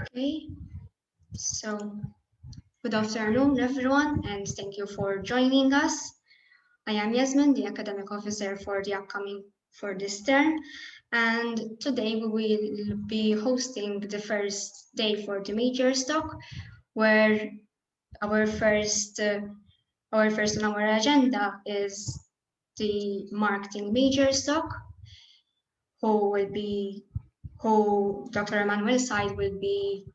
Okay, so good afternoon, everyone, and thank you for joining us. I am Yasmin, the academic officer for this term, and today we will be hosting the first day for the major stock, where our first on our agenda is the marketing major stock, who Dr. Emmanuel Said will be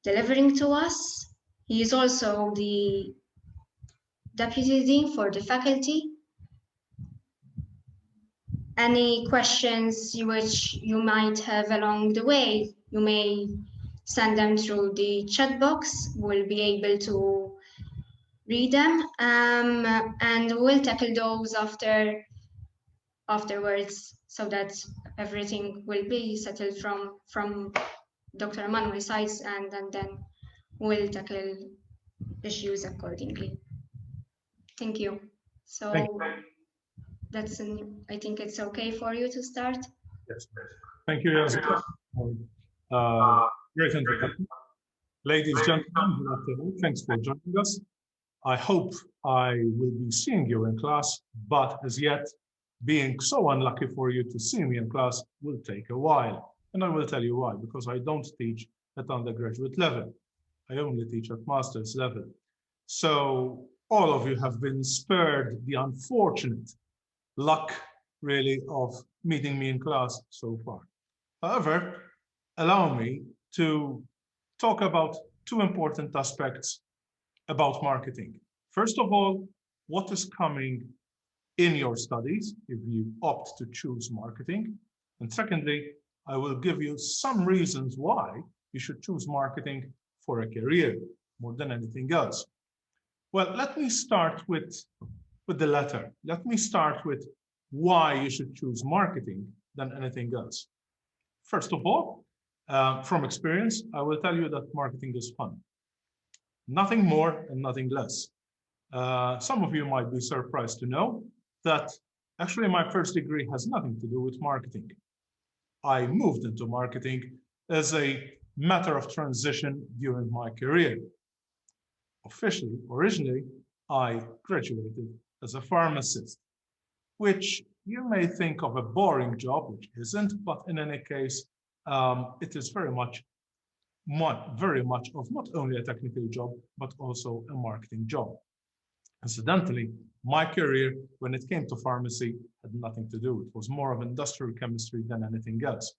delivering to us. He is also the Deputy Dean for the faculty. Any questions which you might have along the way, you may send them through the chat box. We'll be able to read them, and we'll tackle those afterwards, so that everything will be settled from Dr. Emmanuel's side, and then we'll tackle issues accordingly. Thank you. So I think it's okay for you to start. Yes. Thank you, Yasmin. Great introduction. Ladies and gentlemen, good afternoon. Thanks for joining us. I hope I will be seeing you in class, but as yet, being so unlucky for you to see me in class will take a while. And I will tell you why, because I don't teach at undergraduate level. I only teach at master's level. So all of you have been spared the unfortunate luck, really, of meeting me in class so far. However, allow me to talk about two important aspects about marketing. First of all, what is coming in your studies if you opt to choose marketing. And secondly, I will give you some reasons why you should choose marketing for a career more than anything else. Well, let me start with the latter. Let me start with why you should choose marketing than anything else. First of all, from experience, I will tell you that marketing is fun. Nothing more and nothing less. Some of you might be surprised to know that actually my first degree has nothing to do with marketing. I moved into marketing as a matter of transition during my career. Officially, originally, I graduated as a pharmacist, which you may think of a boring job, which isn't, but in any case, it is very much of not only a technical job, but also a marketing job. Incidentally, my career, when it came to pharmacy, had nothing to do. It was more of industrial chemistry than anything else.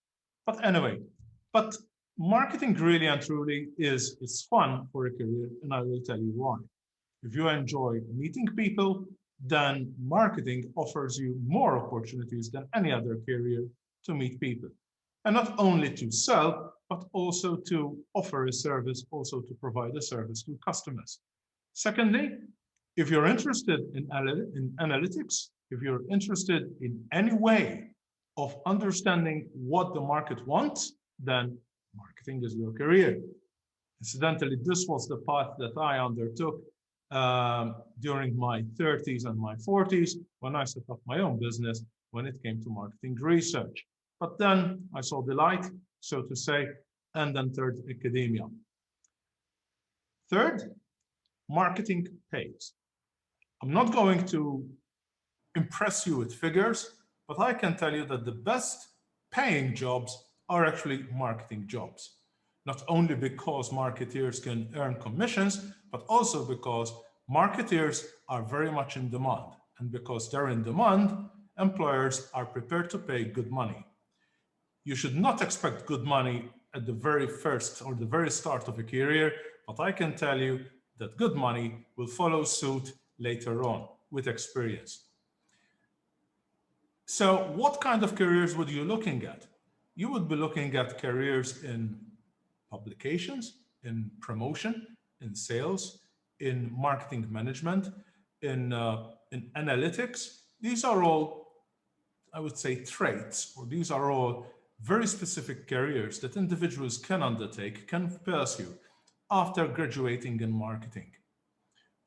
But anyway, marketing really and truly it's fun for a career, and I will tell you why. If you enjoy meeting people, then marketing offers you more opportunities than any other career to meet people. And not only to sell, but also to offer a service, also to provide a service to customers. Secondly, if you're interested in analytics, if you're interested in any way of understanding what the market wants, then marketing is your career. Incidentally, this was the path that I undertook during my 30s and my 40s when I set up my own business when it came to marketing research. But then I saw the light, so to say, and then third, academia. Third, marketing pays. I'm not going to impress you with figures, but I can tell you that the best paying jobs are actually marketing jobs. Not only because marketeers can earn commissions, but also because marketeers are very much in demand. And because they're in demand, employers are prepared to pay good money. You should not expect good money at the very first or the very start of a career, but I can tell you that good money will follow suit later on with experience. So what kind of careers would you be looking at? You would be looking at careers in publications, in promotion, in sales, in marketing management, in analytics. These are all, I would say, traits, or these are all very specific careers that individuals can undertake, can pursue after graduating in marketing.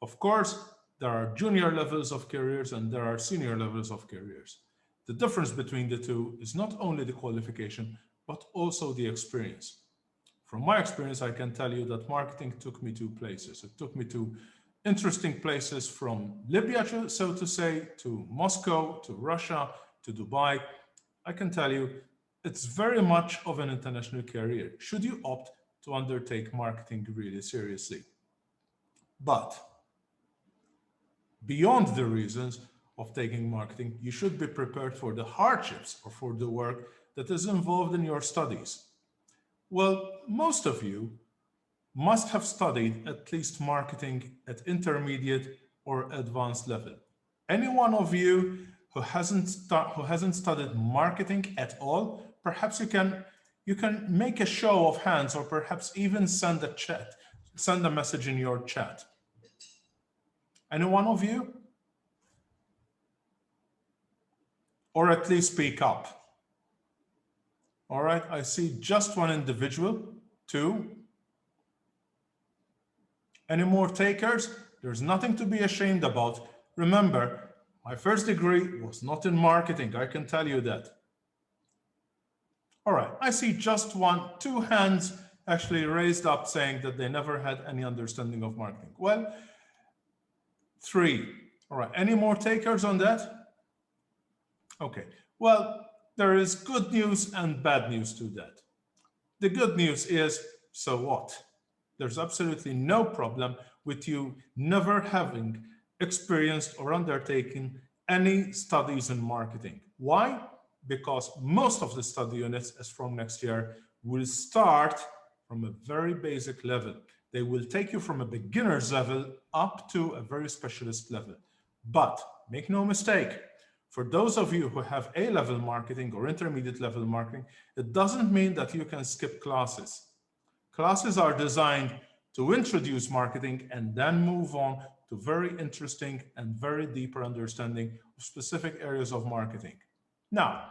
Of course, there are junior levels of careers and there are senior levels of careers. The difference between the two is not only the qualification, but also the experience. From my experience, I can tell you that marketing took me to places. It took me to interesting places, from Libya, so to say, to Moscow, to Russia, to Dubai. I can tell you it's very much of an international career, should you opt to undertake marketing really seriously. But beyond the reasons of taking marketing, you should be prepared for the hardships or for the work that is involved in your studies. Well, most of you must have studied at least marketing at intermediate or advanced level. Any one of you who hasn't studied marketing at all, perhaps you can make a show of hands, or perhaps even send a message in your chat. Any one of you? Or at least speak up. All right, I see just one individual, two. Any more takers? There's nothing to be ashamed about. Remember, my first degree was not in marketing, I can tell you that. All right, I see just two hands actually raised up saying that they never had any understanding of marketing. Well, three. All right, any more takers on that? Okay, well, there is good news and bad news to that. The good news is, so what? There's absolutely no problem with you never having experienced or undertaken any studies in marketing. Why? Because most of the study units, as from next year, will start from a very basic level. They will take you from a beginner's level up to a very specialist level. But make no mistake, for those of you who have A-level marketing or intermediate level marketing, it doesn't mean that you can skip classes. Classes are designed to introduce marketing and then move on to very interesting and very deeper understanding of specific areas of marketing. Now,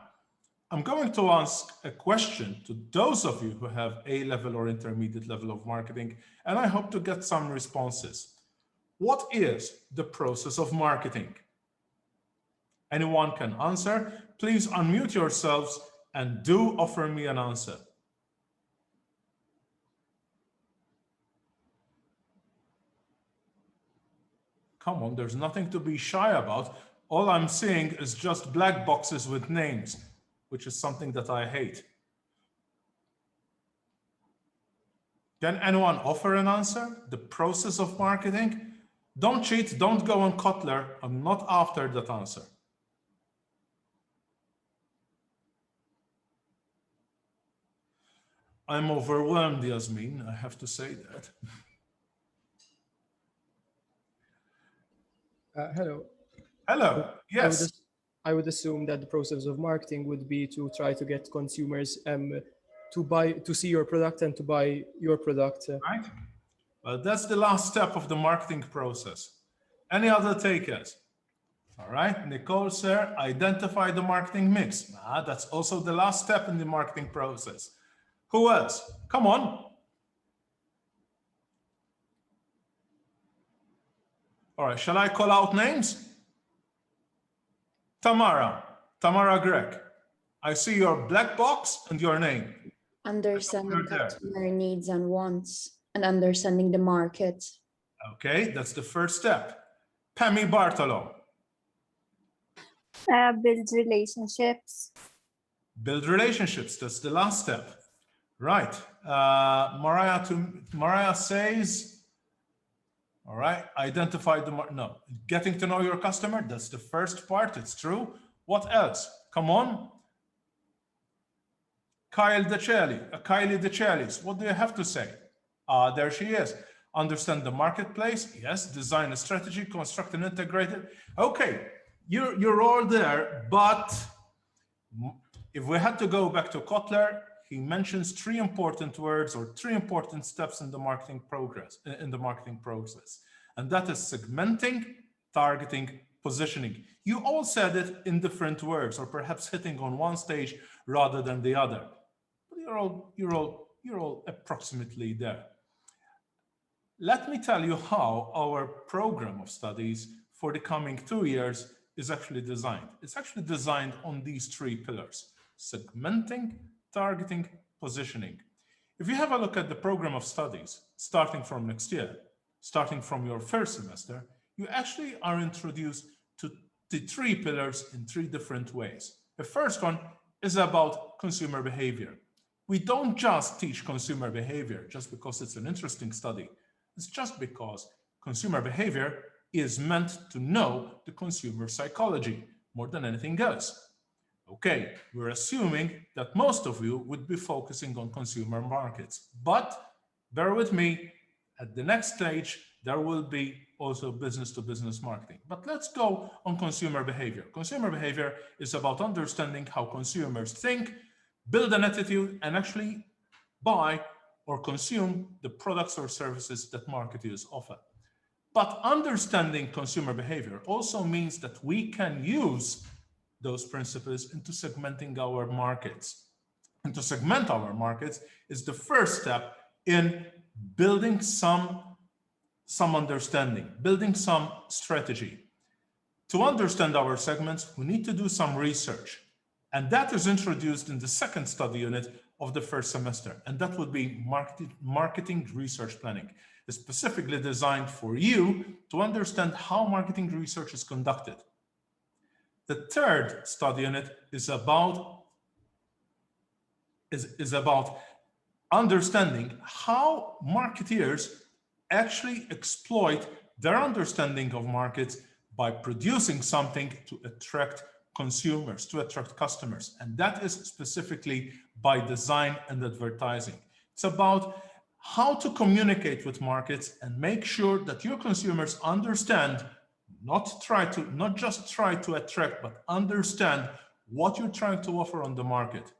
I'm going to ask a question to those of you who have A-level or intermediate level of marketing, and I hope to get some responses. What is the process of marketing? Anyone can answer. Please unmute yourselves and do offer me an answer. Come on, there's nothing to be shy about. All I'm seeing is just black boxes with names, which is something that I hate. Can anyone offer an answer? The process of marketing? Don't cheat, don't go on Kotler. I'm not after that answer. I'm overwhelmed, Yasmin, I have to say that. Hello. Hello, yes. I would assume that the process of marketing would be to try to get consumers to see your product and to buy your product. Right. Well, that's the last step of the marketing process. Any other takers? All right, Nicole, sir, identify the marketing mix. That's also the last step in the marketing process. Who else? Come on. All right, shall I call out names? Tamara Gregg. I see your black box and your name. Understanding customer needs and wants and understanding the market. Okay, that's the first step. Pammy Bartolo. Build relationships. Build relationships, that's the last step. Right, Mariah says, all right, identify getting to know your customer, that's the first part, it's true. What else? Come on. Kylie DeChellis, what do you have to say? There she is. Understand the marketplace, yes. Design a strategy, construct and integrate it. Okay, you're all there, but if we had to go back to Kotler, he mentions three important words or three important steps in the marketing process, and that is segmenting, targeting, positioning. You all said it in different words, or perhaps hitting on one stage rather than the other. But you're all approximately there. Let me tell you how our program of studies for the coming 2 years is actually designed. It's actually designed on these three pillars: segmenting, targeting, positioning. If you have a look at the program of studies, starting from next year, starting from your first semester, you actually are introduced to the 3 pillars in 3 different ways. The first one is about consumer behavior. We don't just teach consumer behavior just because it's an interesting study. It's just because consumer behavior is meant to know the consumer psychology more than anything else. Okay, we're assuming that most of you would be focusing on consumer markets, but bear with me, at the next stage, there will be also business-to-business marketing. But let's go on consumer behavior. Consumer behavior is about understanding how consumers think, build an attitude, and actually buy or consume the products or services that marketers offer. But understanding consumer behavior also means that we can use those principles into segmenting our markets. And to segment our markets is the first step in building some understanding, building some strategy. To understand our segments, we need to do some research. And that is introduced in the second study unit of the first semester. And that would be marketing research planning. It's specifically designed for you to understand how marketing research is conducted. The third study unit is about understanding how marketeers actually exploit their understanding of markets by producing something to attract consumers, to attract customers. And that is specifically by design and advertising. It's about how to communicate with markets and make sure that your consumers understand, not just try to attract, but understand what you're trying to offer on the market.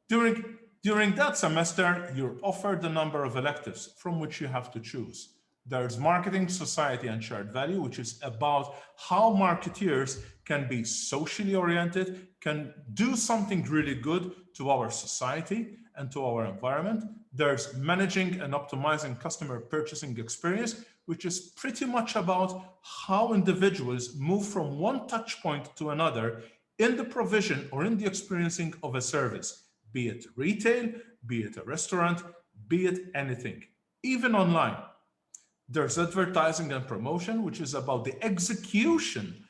During that semester, you're offered a number of electives from which you have to choose. There's marketing, society, and shared value, which is about how marketeers can be socially oriented, can do something really good to our society and to our environment. There's managing and optimizing customer purchasing experience, which is pretty much about how individuals move from one touch point to another in the provision or in the experiencing of a service, be it retail, be it a restaurant, be it anything, even online. There's advertising and promotion, which is about the execution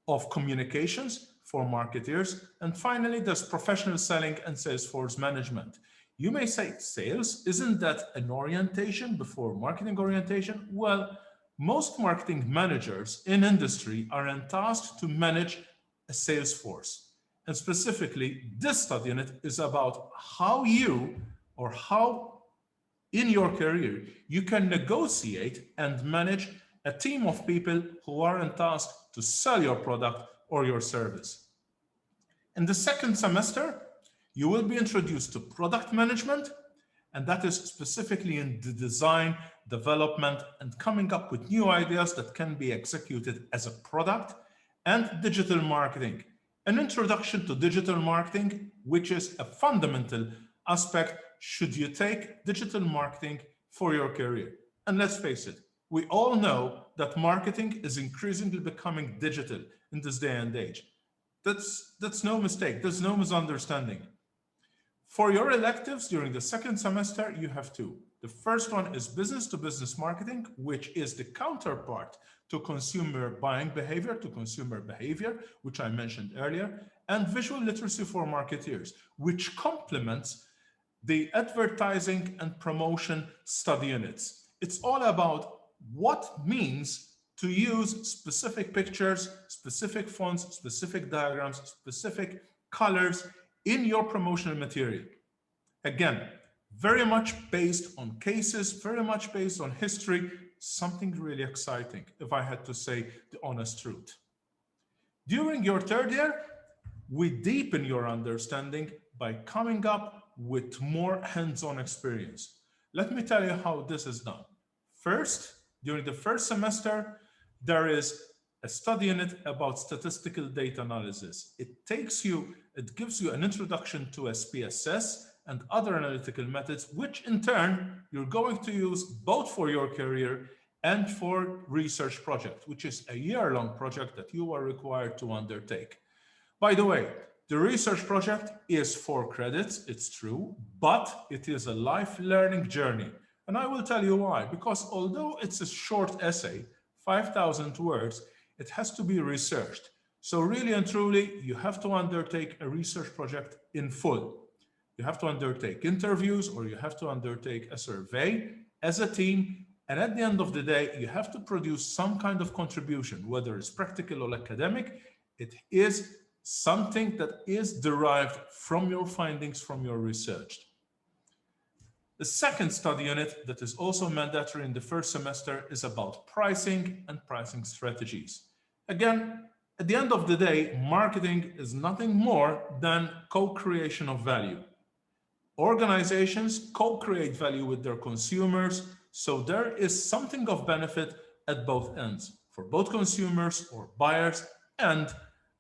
of communications for marketers. And finally, there's professional selling and sales force management. You may say, sales, isn't that an orientation before marketing orientation? Well, most marketing managers in industry are tasked to manage a sales force. And specifically, this study unit is about how you, or how in your career, you can negotiate and manage a team of people who are tasked to sell your product or your service. In the second semester, you will be introduced to product management, and that is specifically in the design, development, and coming up with new ideas that can be executed as a product, and digital marketing. An introduction to digital marketing, which is a fundamental aspect should you take digital marketing for your career. And let's face it, we all know that marketing is increasingly becoming digital in this day and age. That's no mistake, there's no misunderstanding. For your electives during the second semester, you have 2. The first one is business-to-business marketing, which is the counterpart to consumer buying behavior, which I mentioned earlier, and visual literacy for marketeers, which complements the advertising and promotion study units. It's all about what means to use specific pictures, specific fonts, specific diagrams, specific colors in your promotional material. Again, very much based on cases, very much based on history, something really exciting, if I had to say the honest truth. During your third year, we deepen your understanding by coming up with more hands-on experience. Let me tell you how this is done. First, during the first semester, there is a study unit about statistical data analysis. It gives you an introduction to SPSS and other analytical methods, which in turn, you're going to use both for your career and for research project, which is a year-long project that you are required to undertake. By the way, The research project is 4 credits, it's true, but it is a life learning journey. And I will tell you why. Because although it's a short essay, 5,000 words, it has to be researched. So really and truly, you have to undertake a research project in full. You have to undertake interviews, or you have to undertake a survey as a team. And at the end of the day, you have to produce some kind of contribution, whether it's practical or academic. It is something that is derived from your findings from your research. The second study unit that is also mandatory in the first semester is about pricing and pricing strategies. Again, at the end of the day, marketing is nothing more than co-creation of value. Organizations co-create value with their consumers, so there is something of benefit at both ends, for both consumers or buyers and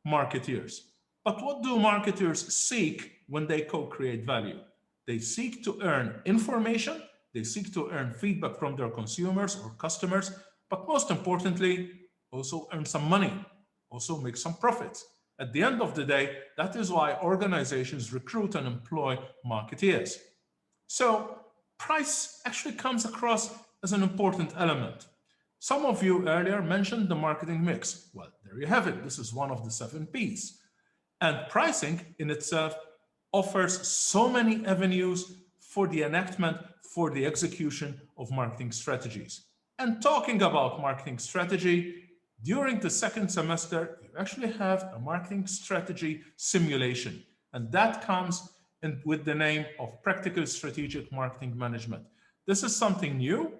marketeers. But what do marketers seek when they co-create value? They seek to earn information, they seek to earn feedback from their consumers or customers, but most importantly, also earn some money, also make some profits. At the end of the day, that is why organizations recruit and employ marketeers. So price actually comes across as an important element. Some of you earlier mentioned the marketing mix. Well, there you have it. This is one of the 7 Ps. And pricing in itself offers so many avenues for the enactment, for the execution of marketing strategies. And talking about marketing strategy, during the second semester, you actually have a marketing strategy simulation, and that comes in with the name of Practical Strategic Marketing Management. This is something new,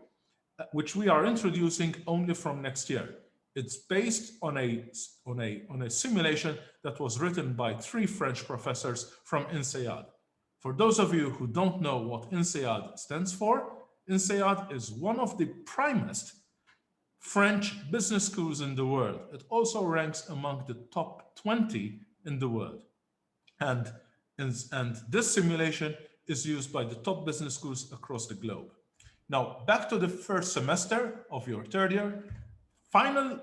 which we are introducing only from next year. It's based on a simulation that was written by 3 French professors from INSEAD. For those of you who don't know what INSEAD stands for, INSEAD is one of the primest French business schools in the world. It also ranks among the top 20 in the world. And this simulation is used by the top business schools across the globe. Now, back to the first semester of your third year. Final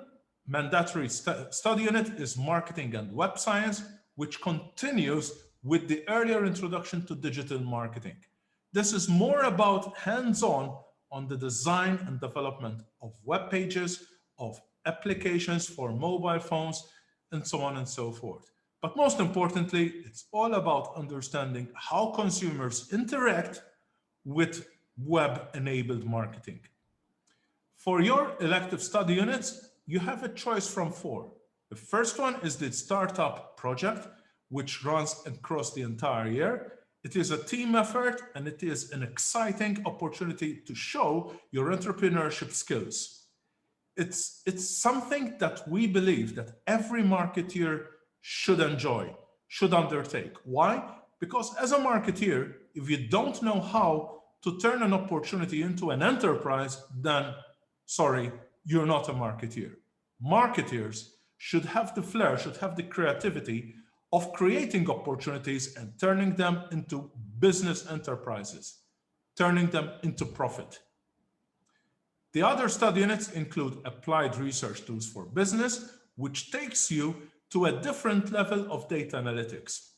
mandatory study unit is Marketing and Web Science, which continues with the earlier introduction to digital marketing. This is more about hands-on on the design and development of web pages, of applications for mobile phones, and so on and so forth. But most importantly, it's all about understanding how consumers interact with web-enabled marketing. For your elective study units, you have a choice from 4. The first one is the startup project, which runs across the entire year. It is a team effort, and it is an exciting opportunity to show your entrepreneurship skills. It's something that we believe that every marketeer should enjoy, should undertake. Why? Because as a marketeer, if you don't know how to turn an opportunity into an enterprise, then sorry, you're not a marketeer. Marketers should have the flair, should have the creativity of creating opportunities and turning them into business enterprises, turning them into profit. The other study units include applied research tools for business, which takes you to a different level of data analytics.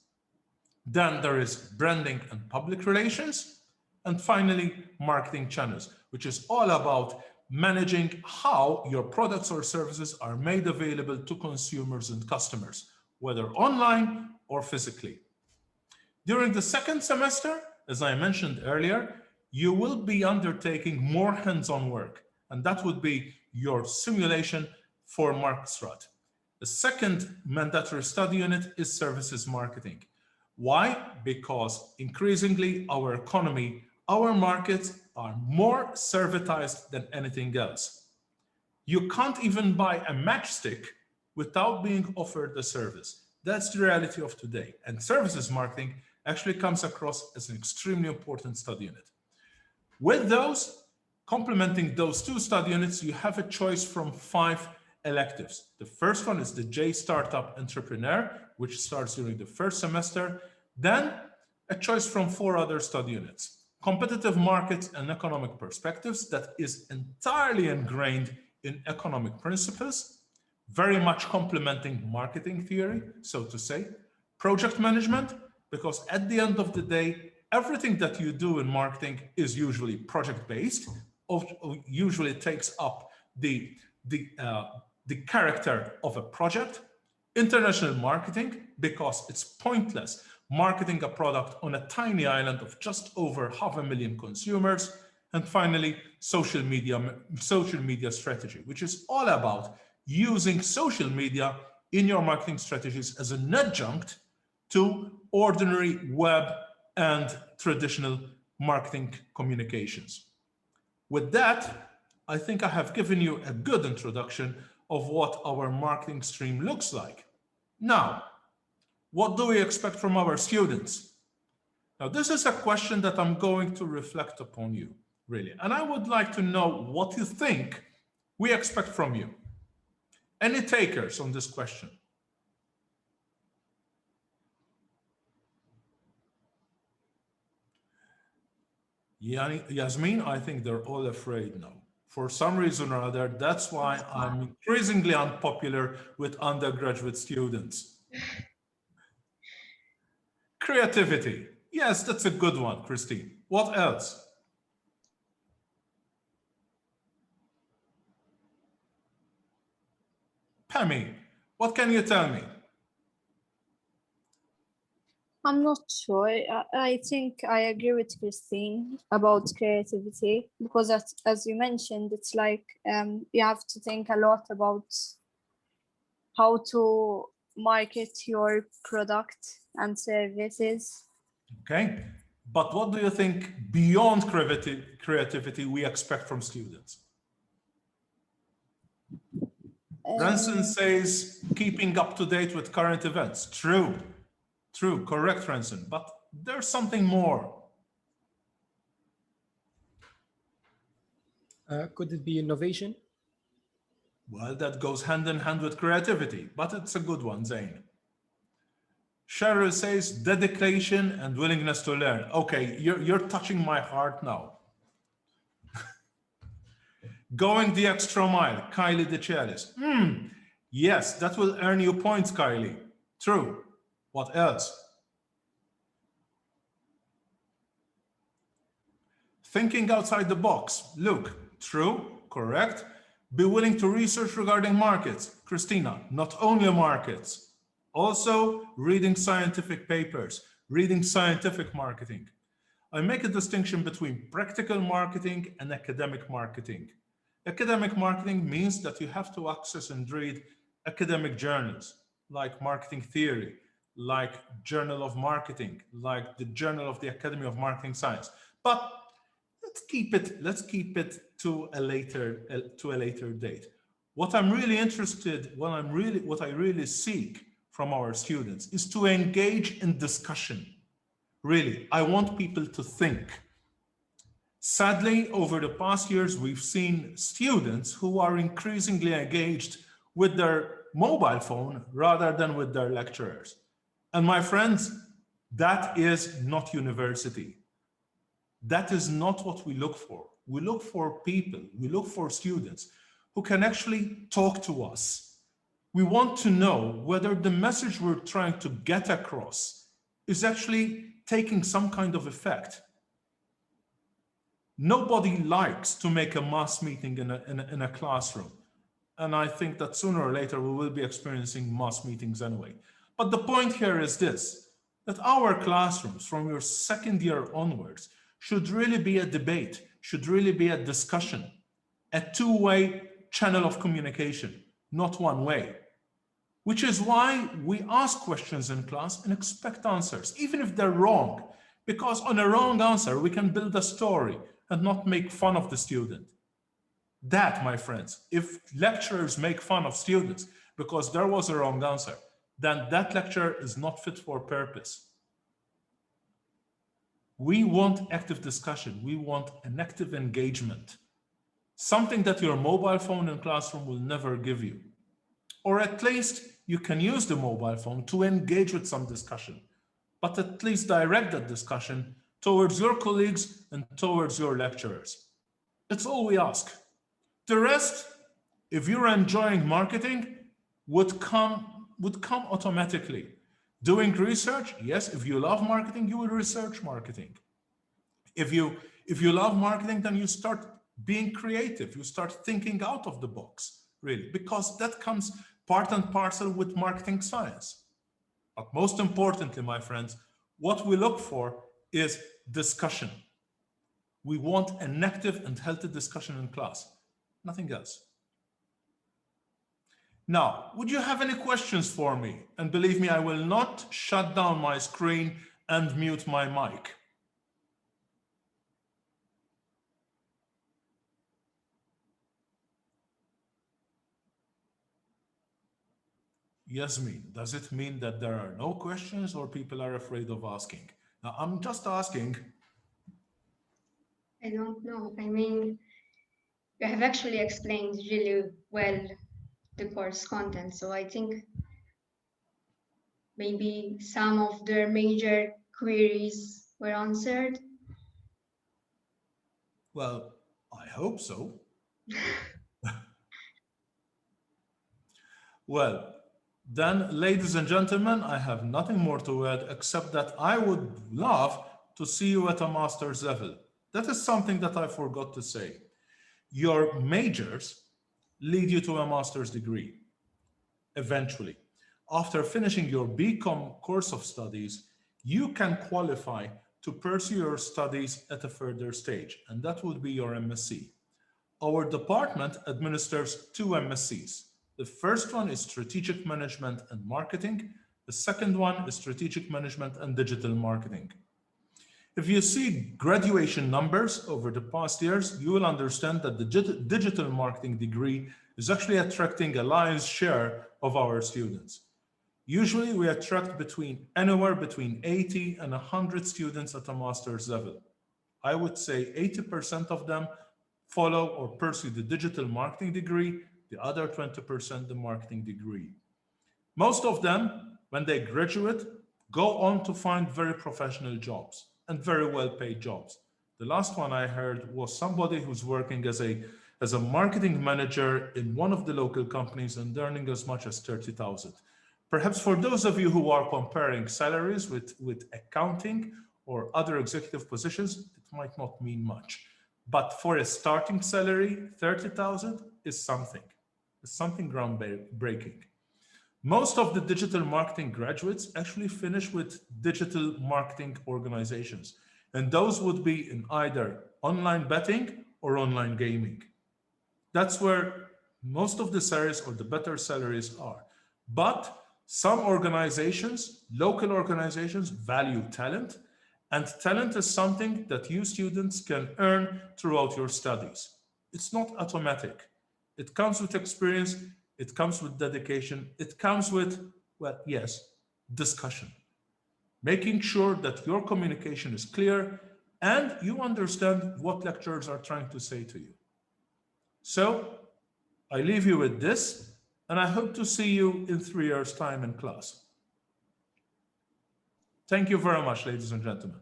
Then there is branding and public relations. And finally, marketing channels, which is all about managing how your products or services are made available to consumers and customers, whether online or physically. During the second semester, as I mentioned earlier, you will be undertaking more hands-on work, and that would be your simulation for MarketStrat. The second mandatory study unit is services marketing. Why? Because increasingly our economy, our markets are more servitized than anything else. You can't even buy a matchstick without being offered a service. That's the reality of today. And services marketing actually comes across as an extremely important study unit. With those, complementing those 2 study units, you have a choice from 5 electives. The first one is the J Startup Entrepreneur, which starts during the first semester. Then a choice from 4 other study units. Competitive markets and economic perspectives, that is entirely ingrained in economic principles, very much complementing marketing theory, so to say. Project management, because at the end of the day, everything that you do in marketing is usually project-based, or usually takes up the character of a project. International marketing, because it's pointless marketing a product on a tiny island of just over 500,000 consumers. And finally, social media strategy, which is all about using social media in your marketing strategies as an adjunct to ordinary web and traditional marketing communications. With that, I think I have given you a good introduction of what our marketing stream looks like. Now, what do we expect from our students? Now, this is a question that I'm going to reflect upon you, really. And I would like to know what you think we expect from you. Any takers on this question? Yasmin, I think they're all afraid now. For some reason or other, that's why I'm increasingly unpopular with undergraduate students. Creativity. Yes, that's a good one, Christine. What else? Pammy, what can you tell me? I'm not sure. I think I agree with Christine about creativity because as you mentioned, it's like you have to think a lot about how to market your product and services. Okay, but what do you think beyond creativity we expect from students? Ranson says keeping up to date with current events. True, true, correct, Ranson, but there's something more. Could it be innovation? Well, that goes hand in hand with creativity, but it's a good one, Zain. Cheryl says dedication and willingness to learn. Okay, you're touching my heart now. Going the extra mile, Kylie DeChellis. Yes, that will earn you points, Kylie. True. What else? Thinking outside the box. Luke. True. Correct. Be willing to research regarding markets. Christina. Not only markets. Also, reading scientific papers, reading scientific marketing. I make a distinction between practical marketing and academic marketing. Academic marketing means that you have to access and read academic journals like Marketing Theory, like Journal of Marketing, like the Journal of the Academy of Marketing Science. But let's keep it to a later date. What I'm really interested, what I really seek from our students is to engage in discussion. Really, I want people to think. Sadly, over the past years, we've seen students who are increasingly engaged with their mobile phone rather than with their lecturers. And my friends, that is not university. That is not what we look for. We look for people, we look for students who can actually talk to us. We want to know whether the message we're trying to get across is actually taking some kind of effect. Nobody likes to make a mass meeting in a classroom. And I think that sooner or later we will be experiencing mass meetings anyway. But the point here is this, that our classrooms from your second year onwards should really be a debate, should really be a discussion, a two-way channel of communication, not one way. Which is why we ask questions in class and expect answers, even if they're wrong, because on a wrong answer, we can build a story and not make fun of the student. That, my friends, if lecturers make fun of students because there was a wrong answer, then that lecture is not fit for purpose. We want active discussion. We want an active engagement, something that your mobile phone in classroom will never give you. Or at least you can use the mobile phone to engage with some discussion, but at least direct that discussion towards your colleagues and towards your lecturers. That's all we ask. The rest, if you're enjoying marketing, would come automatically. Doing research, yes, if you love marketing, you will research marketing. If you love marketing, then you start being creative. You start thinking out of the box, really, because that comes part and parcel with marketing science. But most importantly, my friends, what we look for is discussion. We want an active and healthy discussion in class, nothing else. Now, would you have any questions for me? And believe me, I will not shut down my screen and mute my mic. Yasmin, does it mean that there are no questions or people are afraid of asking? Now, I'm just asking. I don't know. I mean, you have actually explained really well the course content, so I think maybe some of their major queries were answered. Well, I hope so. Well, then, ladies and gentlemen, I have nothing more to add except that I would love to see you at a master's level. That is something that I forgot to say. Your majors lead you to a master's degree, eventually. After finishing your BCom course of studies, you can qualify to pursue your studies at a further stage, and that would be your MSc. Our department administers two MSCs. The first one is Strategic Management and Marketing. The second one is Strategic Management and Digital Marketing. If you see graduation numbers over the past years, you will understand that the digital marketing degree is actually attracting a lion's share of our students. Usually we attract anywhere between 80 and 100 students at a master's level. I would say 80% of them follow or pursue the digital marketing degree, the other 20% the marketing degree. Most of them, when they graduate, go on to find very professional jobs and very well-paid jobs. The last one I heard was somebody who's working as a marketing manager in one of the local companies and earning as much as 30,000. Perhaps for those of you who are comparing salaries with accounting or other executive positions, it might not mean much. But for a starting salary, 30,000 is something. It's something groundbreaking. Most of the digital marketing graduates actually finish with digital marketing organizations. And those would be in either online betting or online gaming. That's where most of the salaries or the better salaries are. But some organizations, local organizations, value talent. And talent is something that you students can earn throughout your studies. It's not automatic. It comes with experience. It comes with dedication. It comes with, well, yes, discussion. Making sure that your communication is clear and you understand what lecturers are trying to say to you. So I leave you with this, and I hope to see you in 3 years' time in class. Thank you very much, ladies and gentlemen.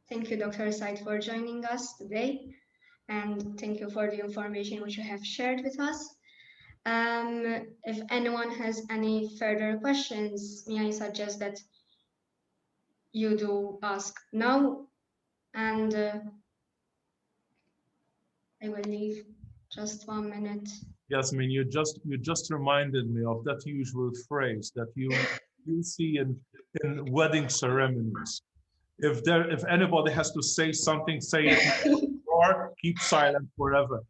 Thank you, Dr. Said, for joining us today. And thank you for the information which you have shared with us. If anyone has any further questions, may I suggest that you do ask now, and I will leave just 1 minute. Yasmin, you just reminded me of that usual phrase that you see in wedding ceremonies. If anybody has to say something, say it, or keep silent forever.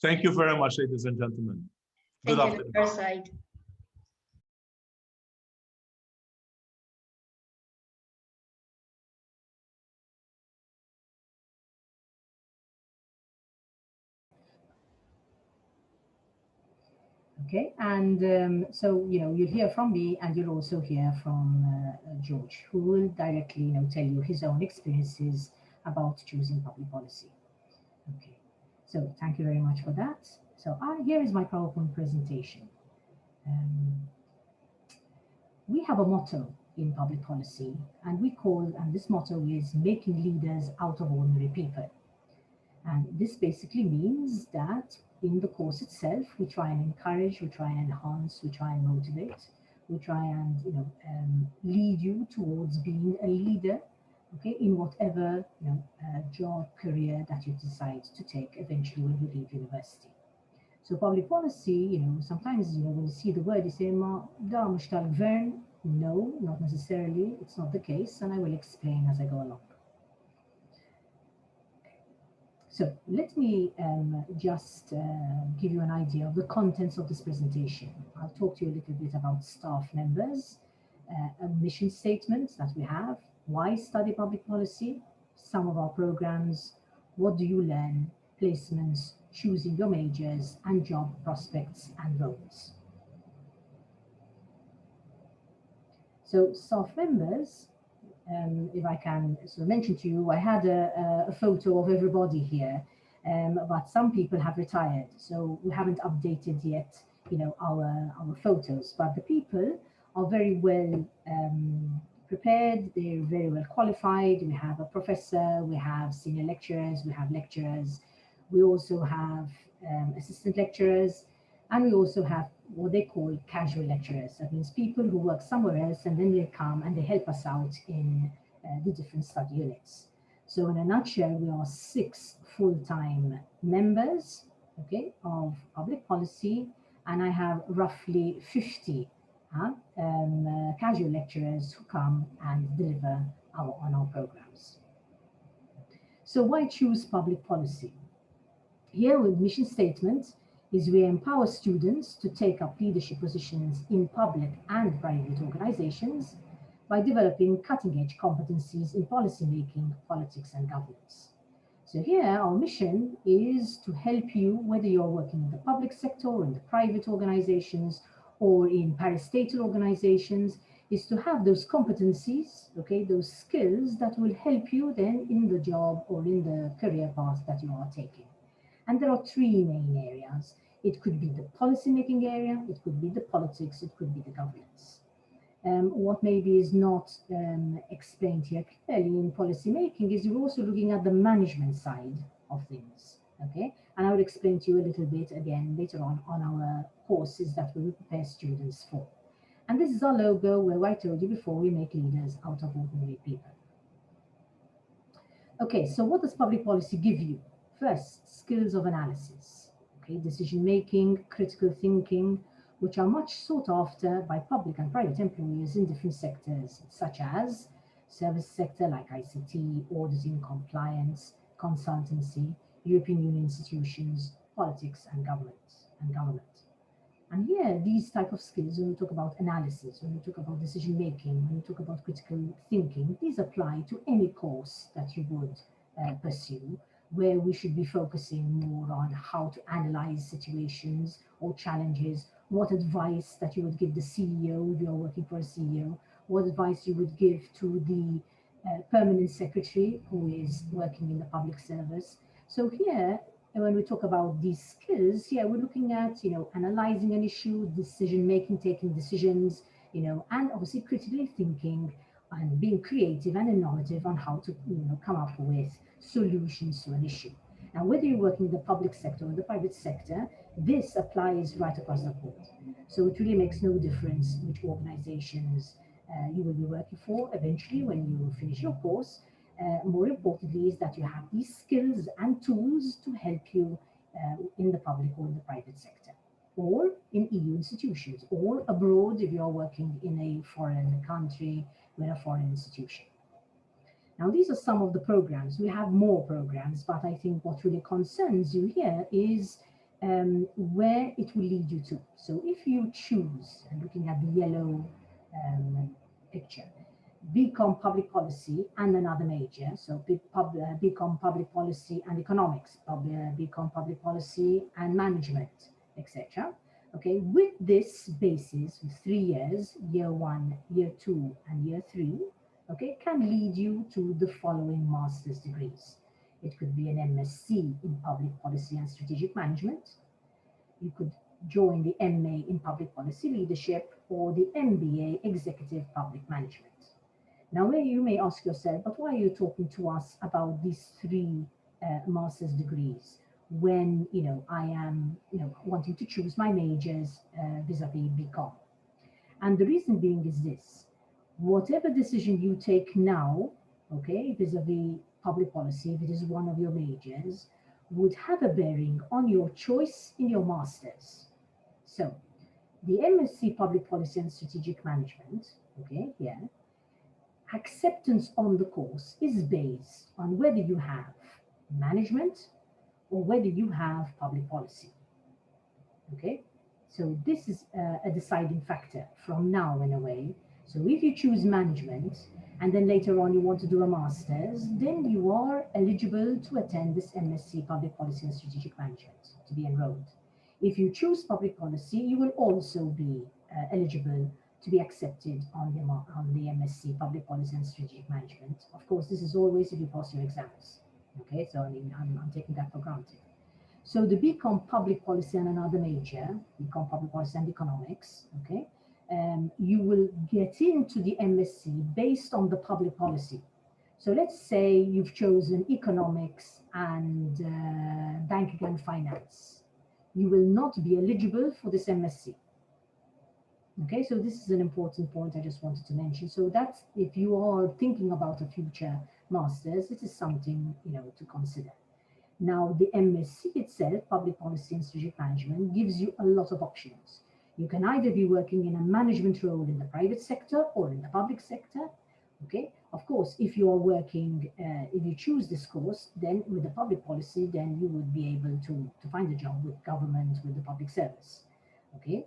Thank you very much, ladies and gentlemen. Good Thank you, afternoon. Dr. Said. Okay, and so you'll hear from me, and you'll also hear from George, who will directly tell you his own experiences about choosing public policy. Okay, so thank you very much for that. So here is my PowerPoint presentation. We have a motto in public policy, and this motto is making leaders out of ordinary people. And this basically means that in the course itself, we try and encourage, we try and enhance, we try and motivate, we try and lead you towards being a leader, okay, in whatever job, career that you decide to take eventually when you leave university. So public policy, sometimes when you see the word, you say, "Ma, da mhux tal-gvern." No, not necessarily. It's not the case, and I will explain as I go along. So let me just give you an idea of the contents of this presentation. I'll talk to you a little bit about staff members, a mission statement that we have, why study public policy, some of our programs, what do you learn, placements, choosing your majors, and job prospects and roles. So staff members, if I can sort of mention to you, I had a photo of everybody here, but some people have retired, so we haven't updated yet, our photos. But the people are very well prepared. They're very well qualified. We have a professor, we have senior lecturers, we have lecturers. We also have assistant lecturers, and we also have what they call casual lecturers. That means people who work somewhere else and then they come and they help us out in the different study units. So in a nutshell, we are 6 full-time members, okay, of public policy, and I have roughly 50 casual lecturers who come and deliver on our programs. So why choose public policy? Here with mission statement is we empower students to take up leadership positions in public and private organizations by developing cutting-edge competencies in policymaking, politics, and governance. So here our mission is to help you, whether you're working in the public sector or in the private organizations or in parastatal organizations, is to have those competencies, okay, those skills that will help you then in the job or in the career path that you are taking. And there are 3 main areas. It could be the policy-making area, it could be the politics, it could be the governance. What maybe is not explained here clearly in policy-making is you're also looking at the management side of things, okay? And I will explain to you a little bit again later on our courses that we will prepare students for. And this is our logo where I told you before, we make leaders out of ordinary people. Okay, so what does public policy give you? First, skills of analysis, okay, decision-making, critical thinking, which are much sought after by public and private employers in different sectors, such as service sector like ICT, auditing, compliance, consultancy, European Union institutions, politics, and government. And here, these type of skills, when we talk about analysis, when we talk about decision-making, when we talk about critical thinking, these apply to any course that you would pursue, where we should be focusing more on how to analyze situations or challenges, what advice that you would give the CEO if you're working for a CEO, what advice you would give to the permanent secretary who is working in the public service. So here, when we talk about these skills, here we're looking at, analyzing an issue, decision-making, taking decisions, and obviously critically thinking and being creative and innovative on how to, come up with solutions to an issue. Now, whether you're working in the public sector or the private sector, this applies right across the board. So it really makes no difference which organizations you will be working for eventually when you finish your course. More importantly is that you have these skills and tools to help you in the public or in the private sector, or in EU institutions, or abroad if you are working in a foreign country with a foreign institution. Now, these are some of the programs. We have more programs, but I think what really concerns you here is where it will lead you to. So if you choose, and looking at the yellow picture, BCom Public Policy and another major, so BCom Public Policy and Economics, BCom Public Policy and Management, etc. Okay, with this basis, with 3 years, year 1, year 2, and year 3, okay, can lead you to the following master's degrees. It could be an MSc in Public Policy and Strategic Management. You could join the MA in Public Policy Leadership or the MBA Executive Public Management. Now, you may ask yourself, but why are you talking to us about these 3 master's degrees? when, I am, wanting to choose my majors vis-a-vis BCom. And the reason being is this: whatever decision you take now, okay, vis-a-vis public policy, if it is one of your majors, would have a bearing on your choice in your master's. So the MSc Public Policy and Strategic Management, okay, yeah, acceptance on the course is based on whether you have management or whether you have public policy. Okay, so this is a deciding factor from now in a way. So if you choose management and then later on you want to do a master's, then you are eligible to attend this MSc Public Policy and Strategic Management to be enrolled. If you choose public policy, you will also be eligible to be accepted on the MSc Public Policy and Strategic Management. Of course, this is always if you pass your exams. Okay, so I mean, I'm taking that for granted. So the BCom Public Policy and another major, BCom Public Policy and Economics, okay, you will get into the MSc based on the public policy. So let's say you've chosen economics and banking and finance. You will not be eligible for this MSc. Okay, so this is an important point I just wanted to mention. So that's, if you are thinking about a future master's, this is something, to consider. Now, the MSc itself, Public Policy and Strategic Management, gives you a lot of options. You can either be working in a management role in the private sector or in the public sector. Okay, of course, if you are working, if you choose this course, then with the public policy, then you would be able to find a job with government, with the public service. Okay,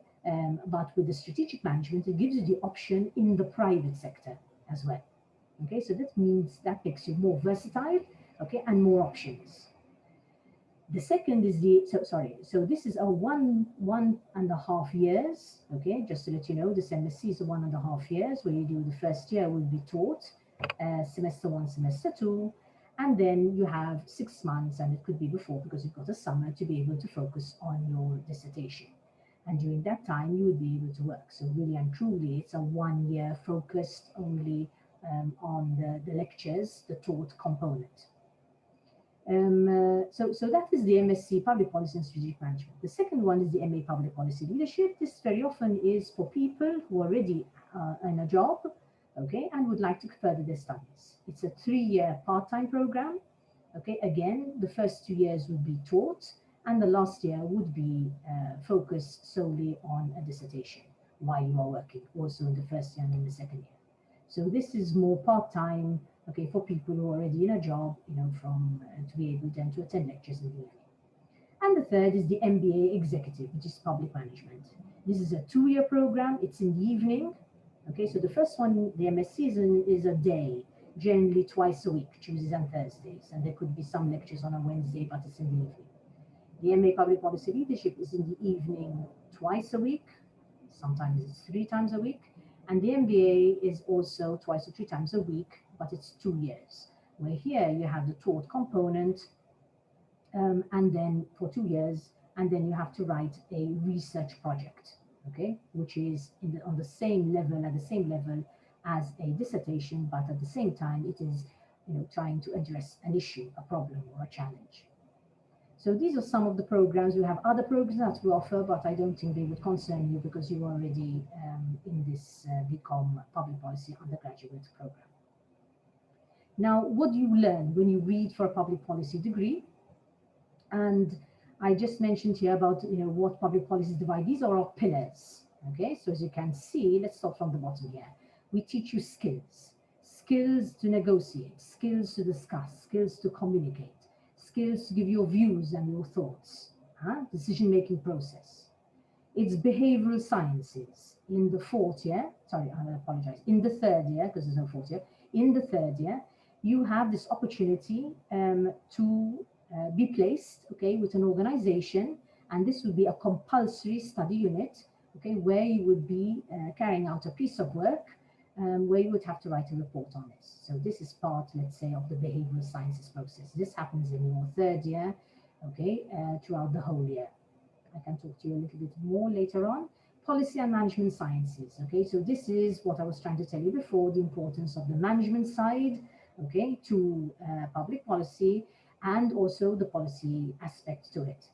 but with the strategic management, it gives you the option in the private sector as well. Okay, so that means that makes you more versatile, okay, and more options. The second is so this is a one and a half years, okay, just to let you know, this MSc is 1.5 years, where you do the first year will be taught, semester 1, semester 2, and then you have 6 months, and it could be before because you've got a summer to be able to focus on your dissertation. And during that time, you would be able to work. So really and truly, it's a 1 year focused only on the lectures, the taught component. So that is the MSc Public Policy and Strategic Management. The second one is the MA Public Policy Leadership. This very often is for people who are already in a job, okay, and would like to further their studies. It's a 3-year part-time program. Okay, again, the first 2 years would be taught, and the last year would be focused solely on a dissertation while you are working, also in the first year and in the second year. So this is more part-time, okay, for people who are already in a job, from to be able then to attend lectures in the evening. And the third is the MBA Executive, which is Public Management. This is a 2-year program. It's in the evening. Okay, so the first one, the MSc, is a day, generally twice a week, Tuesdays and Thursdays, and there could be some lectures on a Wednesday, but it's in the evening. The MA Public Policy Leadership is in the evening twice a week, sometimes it's 3 times a week, and the MBA is also twice or 3 times a week, but it's 2 years, where here you have the taught component, and then for 2 years, and then you have to write a research project, okay, which is on the same level, at the same level as a dissertation, but at the same time, it is trying to address an issue, a problem, or a challenge. So these are some of the programs. We have other programs that we offer, but I don't think they would concern you because you're already in this BCom Public Policy undergraduate program. Now, what do you learn when you read for a public policy degree? And I just mentioned here about what public policies divide. These are our pillars. Okay, so as you can see, let's start from the bottom here. We teach you skills to negotiate, skills to discuss, skills to communicate, skills to give your views and your thoughts, decision-making process. It's behavioral sciences in the 4th year. Sorry, I apologize. In the 3rd year, because there's no 4th year. In the 3rd year, you have this opportunity to be placed, okay, with an organization, and this would be a compulsory study unit, okay, where you would be carrying out a piece of work where you would have to write a report on this. So this is part, let's say, of the behavioral sciences process. This happens in your 3rd year, okay, throughout the whole year. I can talk to you a little bit more later on. Policy and management sciences, okay, so this is what I was trying to tell you before, the importance of the management side, okay, to public policy, and also the policy aspect to it.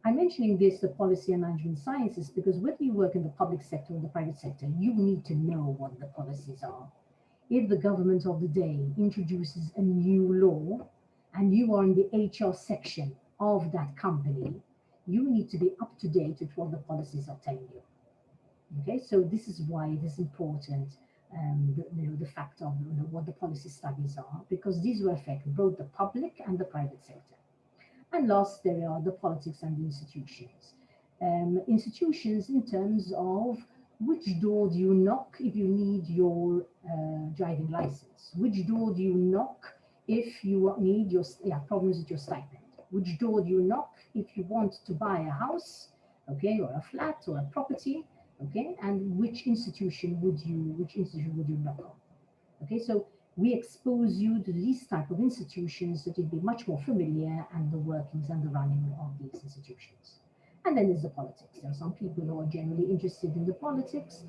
I'm mentioning this, the policy and management sciences, because whether you work in the public sector or the private sector, you need to know what the policies are. If the government of the day introduces a new law and you are in the HR section of that company, you need to be up to date with what the policies are telling you. Okay, so this is why it is important, the fact of what the policy studies are, because these will affect both the public and the private sector. And last, there are the politics and the institutions. Institutions in terms of which door do you knock if you need your driving license? Which door do you knock if you need your problems with your stipend? Which door do you knock if you want to buy a house, okay, or a flat or a property, okay? And which institution would you knock on? Okay, so we expose you to these type of institutions that you'd be much more familiar and the workings and the running of these institutions. And then there's the politics. There are some people who are generally interested in the politics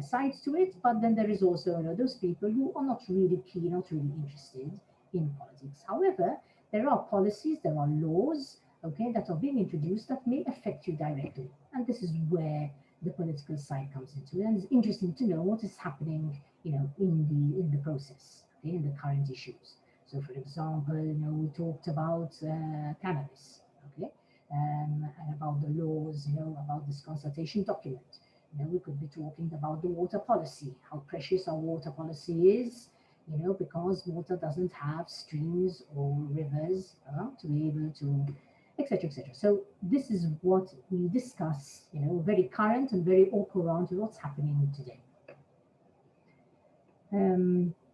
sides to it, but then there is also those people who are not really keen, not really interested in politics. However, there are policies, there are laws, okay, that are being introduced that may affect you directly. And this is where the political side comes into it. And it's interesting to know what is happening, in the process, okay, in the current issues. So, for example, we talked about cannabis, okay, and about the laws, about this consultation document. We could be talking about the water policy, how precious our water policy is, because water doesn't have streams or rivers to be able to, etc., etc. So this is what we discuss, very current and very au courant to what's happening today.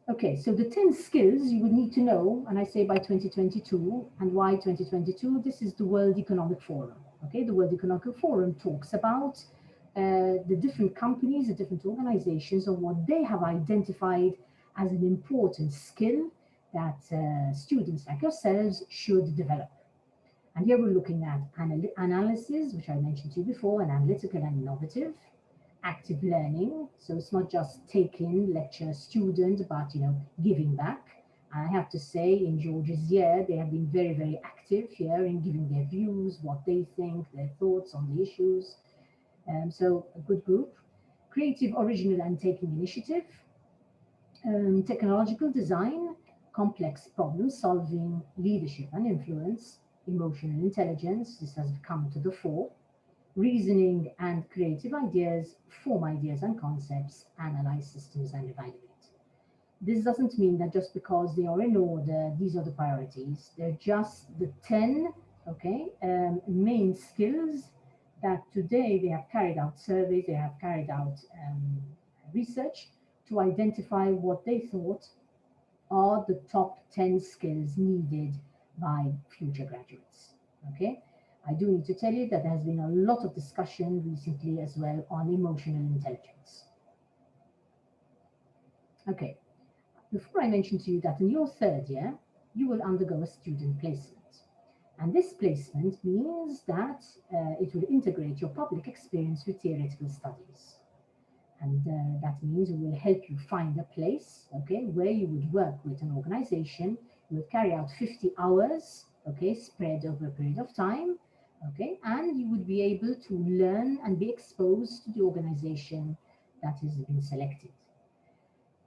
Okay, so the 10 skills you would need to know, and I say by 2022, and why 2022? This is the World Economic Forum. Okay, the World Economic Forum talks about the different companies, the different organizations, and what they have identified as an important skill that students like yourselves should develop. And here we're looking at analysis, which I mentioned to you before, and analytical and innovative. Active learning, so it's not just taking lecture student, but giving back. I have to say, in George's year, they have been very, very active here in giving their views, what they think, their thoughts on the issues. So a good group. Creative, original, and taking initiative. Technological design, complex problem solving, leadership and influence, emotional intelligence. This has come to the fore. Reasoning and creative ideas, form ideas and concepts, analyze systems and evaluate. This doesn't mean that just because they are in order, these are the priorities. They're just the 10, okay, main skills that today they have carried out surveys, they have carried out research to identify what they thought are the top 10 skills needed by future graduates, okay? I do need to tell you that there has been a lot of discussion recently as well on emotional intelligence. Okay, before I mention to you that in your third year, you will undergo a student placement. And this placement means that it will integrate your public experience with theoretical studies. And that means it will help you find a place, okay, where you would work with an organization. You would carry out 50 hours, okay, spread over a period of time. Okay, and you would be able to learn and be exposed to the organization that has been selected.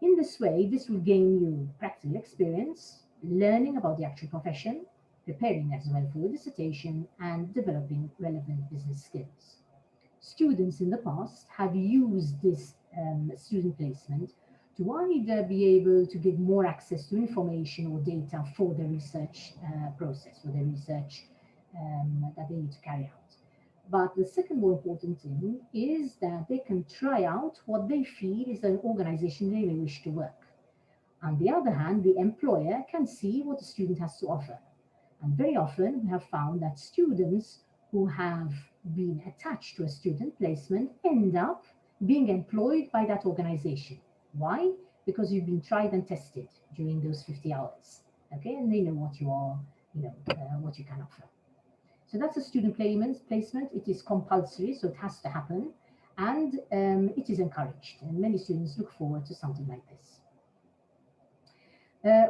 In this way, this will gain you practical experience, learning about the actual profession, preparing as well for your dissertation, and developing relevant business skills. Students in the past have used this student placement to either be able to get more access to information or data for the research process, for the research that they need to carry out. But the second more important thing is that they can try out what they feel is an organization they may wish to work. On the other hand, the employer can see what the student has to offer. And very often we have found that students who have been attached to a student placement end up being employed by that organization. Why? Because you've been tried and tested during those 50 hours. Okay, and they know what you are, what you can offer. So that's a student placement. It is compulsory, so it has to happen, and it is encouraged. And many students look forward to something like this.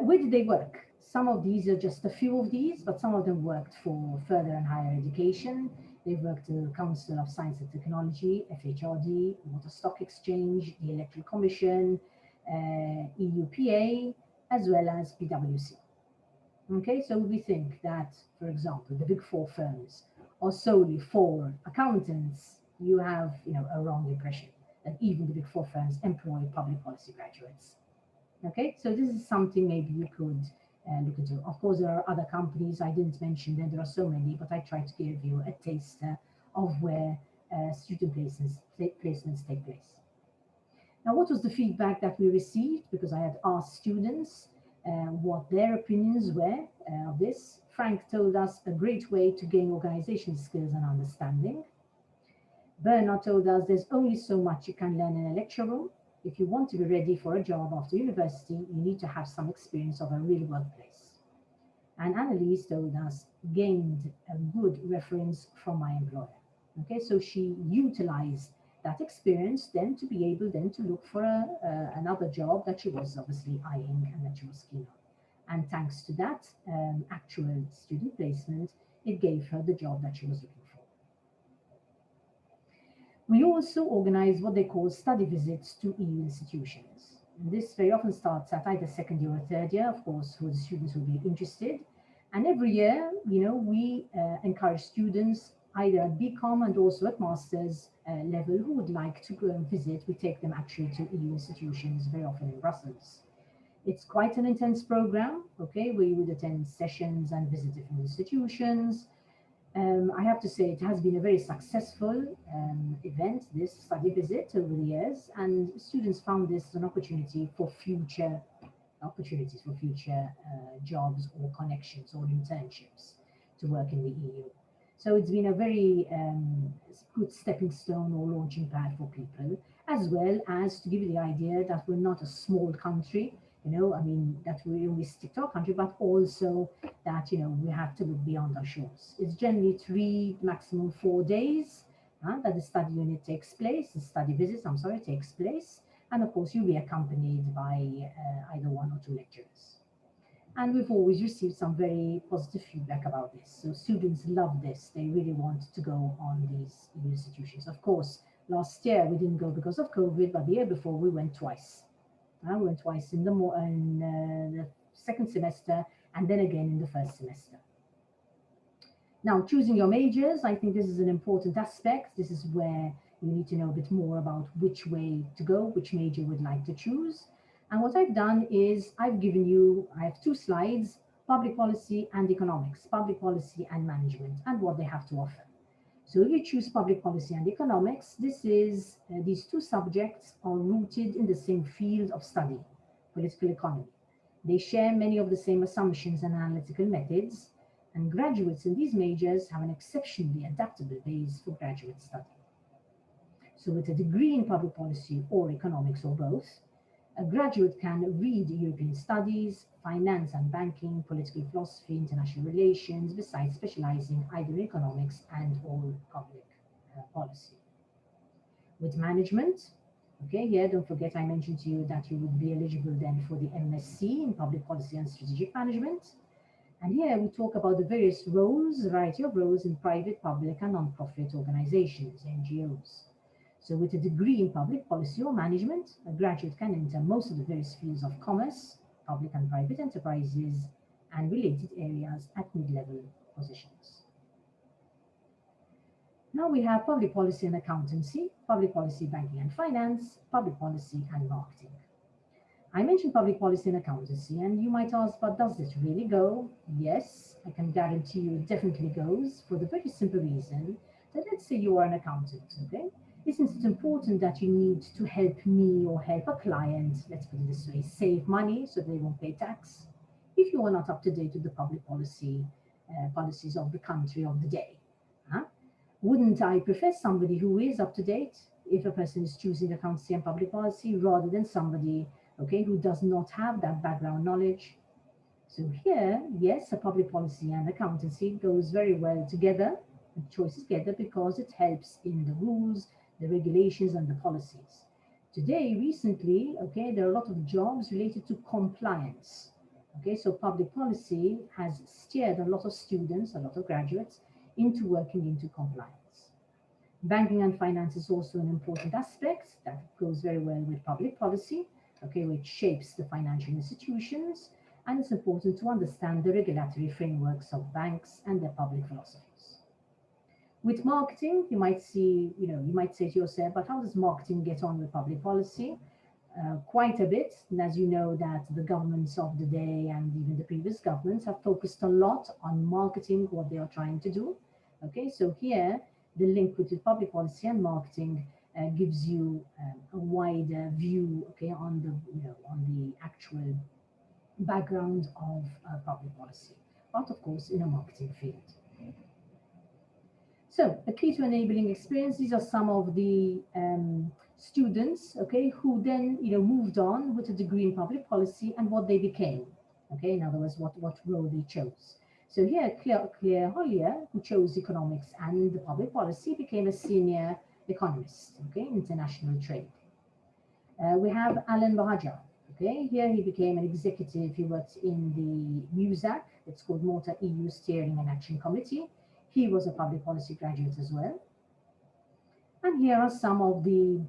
Where did they work? Some of these are just a few of these, but some of them worked for further and higher education. They've worked at the Council of Science and Technology, FHRD, Water Stock Exchange, the Electoral Commission, EUPA, as well as PwC. Okay, so we think that, for example, the big four firms are solely for accountants. You have, a wrong impression that even the big four firms employ public policy graduates. Okay, so this is something maybe you could look into. Of course, there are other companies I didn't mention them. There are so many, but I try to give you a taster of where student placements take place. Now, what was the feedback that we received? Because I had asked students what their opinions were of this. Frank told us a great way to gain organization skills and understanding. Bernard told us there's only so much you can learn in a lecture room. If you want to be ready for a job after university, you need to have some experience of a real workplace. And Annalise told us gained a good reference from my employer. Okay, so she utilized that experience then to be able then to look for another job that she was obviously eyeing and that she was keen on. And thanks to that actual student placement, it gave her the job that she was looking for. We also organize what they call study visits to EU institutions. And this very often starts at either second year or third year, of course, for the students who will be interested. And every year, we encourage students either at BCom and also at master's level who would like to go and visit. We take them actually to EU institutions, very often in Brussels. It's quite an intense program, okay, where you would attend sessions and visit different institutions. I have to say it has been a very successful event, this study visit over the years, and students found this an opportunity for future jobs or connections or internships to work in the EU. So it's been a very good stepping stone or launching pad for people, as well as to give you the idea that we're not a small country, that we only stick to our country, but also that, we have to look beyond our shores. It's generally 3, maximum 4 days that the study unit takes place, the study visits, takes place. And of course, you'll be accompanied by either 1 or 2 lecturers. And we've always received some very positive feedback about this. So students love this. They really want to go on these institutions. Of course, last year we didn't go because of COVID, but the year before we went twice. We went twice in the second semester and then again in the first semester. Now, choosing your majors, I think this is an important aspect. This is where you need to know a bit more about which way to go, which major you would like to choose. And what I've done is I have 2 slides, public policy and economics, public policy and management, and what they have to offer. So if you choose public policy and economics, these 2 subjects are rooted in the same field of study, political economy. They share many of the same assumptions and analytical methods, and graduates in these majors have an exceptionally adaptable base for graduate study. So with a degree in public policy or economics or both, a graduate can read European studies, finance and banking, political philosophy, international relations, besides specializing either in economics and or public policy. With management, okay, here don't forget I mentioned to you that you would be eligible then for the MSc in public policy and strategic management. And here we talk about the various roles, variety of roles in private, public and non-profit organizations, NGOs. So with a degree in public policy or management, a graduate can enter most of the various fields of commerce, public and private enterprises, and related areas at mid-level positions. Now we have public policy and accountancy, public policy, banking and finance, public policy and marketing. I mentioned public policy and accountancy, and you might ask, but does this really go? Yes, I can guarantee you it definitely goes, for the very simple reason that let's say you are an accountant, okay? Isn't it important that you need to help me or help a client, let's put it this way, save money so they won't pay tax? If you are not up to date with the public policies of the country of the day, wouldn't I prefer somebody who is up to date if a person is choosing accountancy and public policy rather than somebody, okay, who does not have that background knowledge? So here, yes, a public policy and accountancy goes very well together, the choices together, because it helps in the rules, the regulations and the policies. Today, recently, okay, there are a lot of jobs related to compliance. Okay, so public policy has steered a lot of students, a lot of graduates into working into compliance. Banking and finance is also an important aspect that goes very well with public policy, okay, which shapes the financial institutions, and it's important to understand the regulatory frameworks of banks and their public philosophies. With marketing, you might see, you might say to yourself, but how does marketing get on with public policy? Quite a bit. And as you know, that the governments of the day and even the previous governments have focused a lot on marketing what they are trying to do. Okay, so here the link between public policy and marketing gives you a wider view, okay, on the actual background of public policy, but of course in a marketing field. So a key to enabling experience, these are some of the students, okay, who then moved on with a degree in public policy and what they became, okay, in other words, what role they chose. So here, Claire Hollier, who chose economics and the public policy, became a senior economist, okay, international trade. We have Alan Bahaja, okay, here he became an executive, he worked in the MUSAC, it's called Malta EU Steering and Action Committee. He was a public policy graduate as well. And here are some of the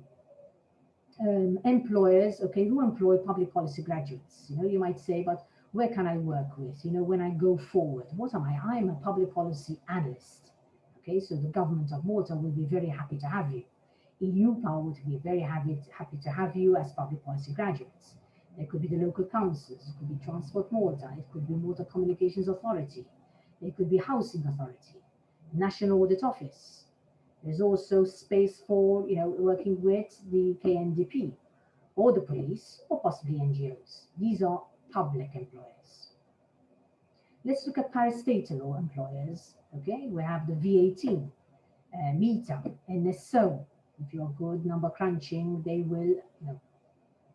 employers, okay, who employ public policy graduates. You might say, but where can I work with? When I go forward, what am I? I'm a public policy analyst. Okay, so the government of Malta will be very happy to have you. EU Power would be very happy to have you as public policy graduates. There could be the local councils, it could be Transport Malta, it could be Malta Communications Authority, it could be Housing Authority, National Audit Office. There's also space for working with the KNDP or the police or possibly NGOs. These are public employers. Let's look at parastatal employers. Okay, we have the VAT, META, NSO. If you're good number crunching, they will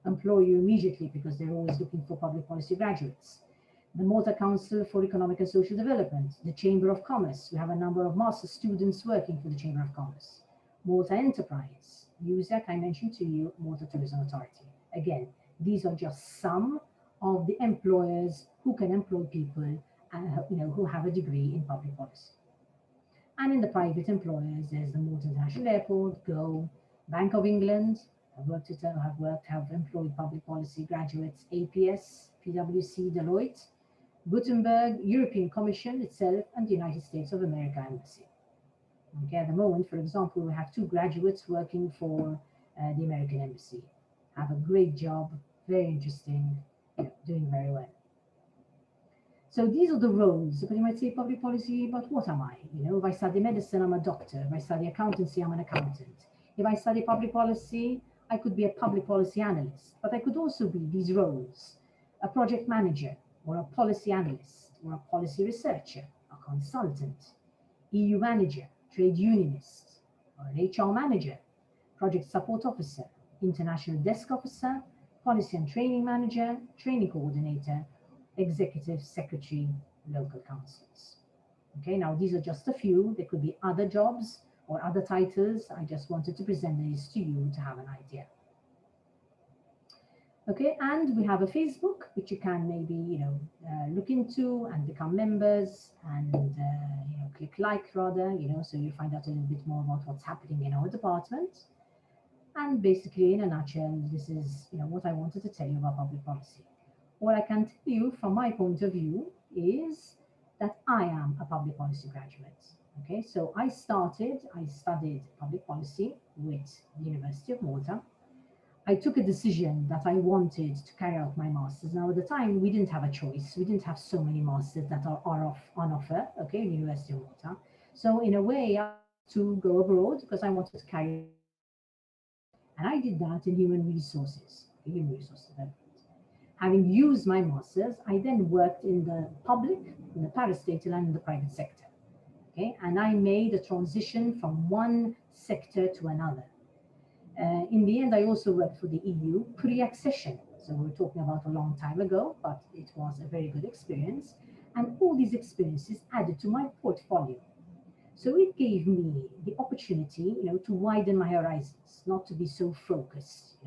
employ you immediately because they're always looking for public policy graduates. The Malta Council for Economic and Social Development, the Chamber of Commerce. We have a number of master students working for the Chamber of Commerce. Malta Enterprise, USAC, I mentioned to you, Malta Tourism Authority. Again, these are just some of the employers who can employ people who have a degree in public policy. And in the private employers, there's the Malta International Airport, GO, Bank of England, have employed public policy graduates, APS, PwC, Deloitte, Gutenberg, European Commission itself, and the United States of America Embassy. Okay, at the moment, for example, we have 2 graduates working for the American Embassy. Have a great job, very interesting, doing very well. So these are the roles. But you might say public policy, but what am I? If I study medicine, I'm a doctor. If I study accountancy, I'm an accountant. If I study public policy, I could be a public policy analyst. But I could also be these roles: a project manager, or a policy analyst, or a policy researcher, a consultant, EU manager, trade unionist, or an HR manager, project support officer, international desk officer, policy and training manager, training coordinator, executive secretary, local councils. Okay, now these are just a few. There could be other jobs or other titles. I just wanted to present these to you to have an idea. Okay, and we have a Facebook, which you can maybe look into and become members and click like rather, so you find out a little bit more about what's happening in our department. And basically, in a nutshell, this is what I wanted to tell you about public policy. What I can tell you from my point of view is that I am a public policy graduate. Okay, so I studied public policy with the University of Malta. I took a decision that I wanted to carry out my master's. Now, at the time, we didn't have a choice. We didn't have so many masters that are on offer, okay, in the University of Malta. So in a way, I had to go abroad because I wanted to carry out my master's. And I did that in human resources development. Having used my master's, I then worked in the public, in the parastatal, and in the private sector. Okay, and I made a transition from one sector to another. In the end, I also worked for the EU pre-accession. So we're talking about a long time ago, but it was a very good experience. And all these experiences added to my portfolio. So it gave me the opportunity, to widen my horizons, not to be so focused,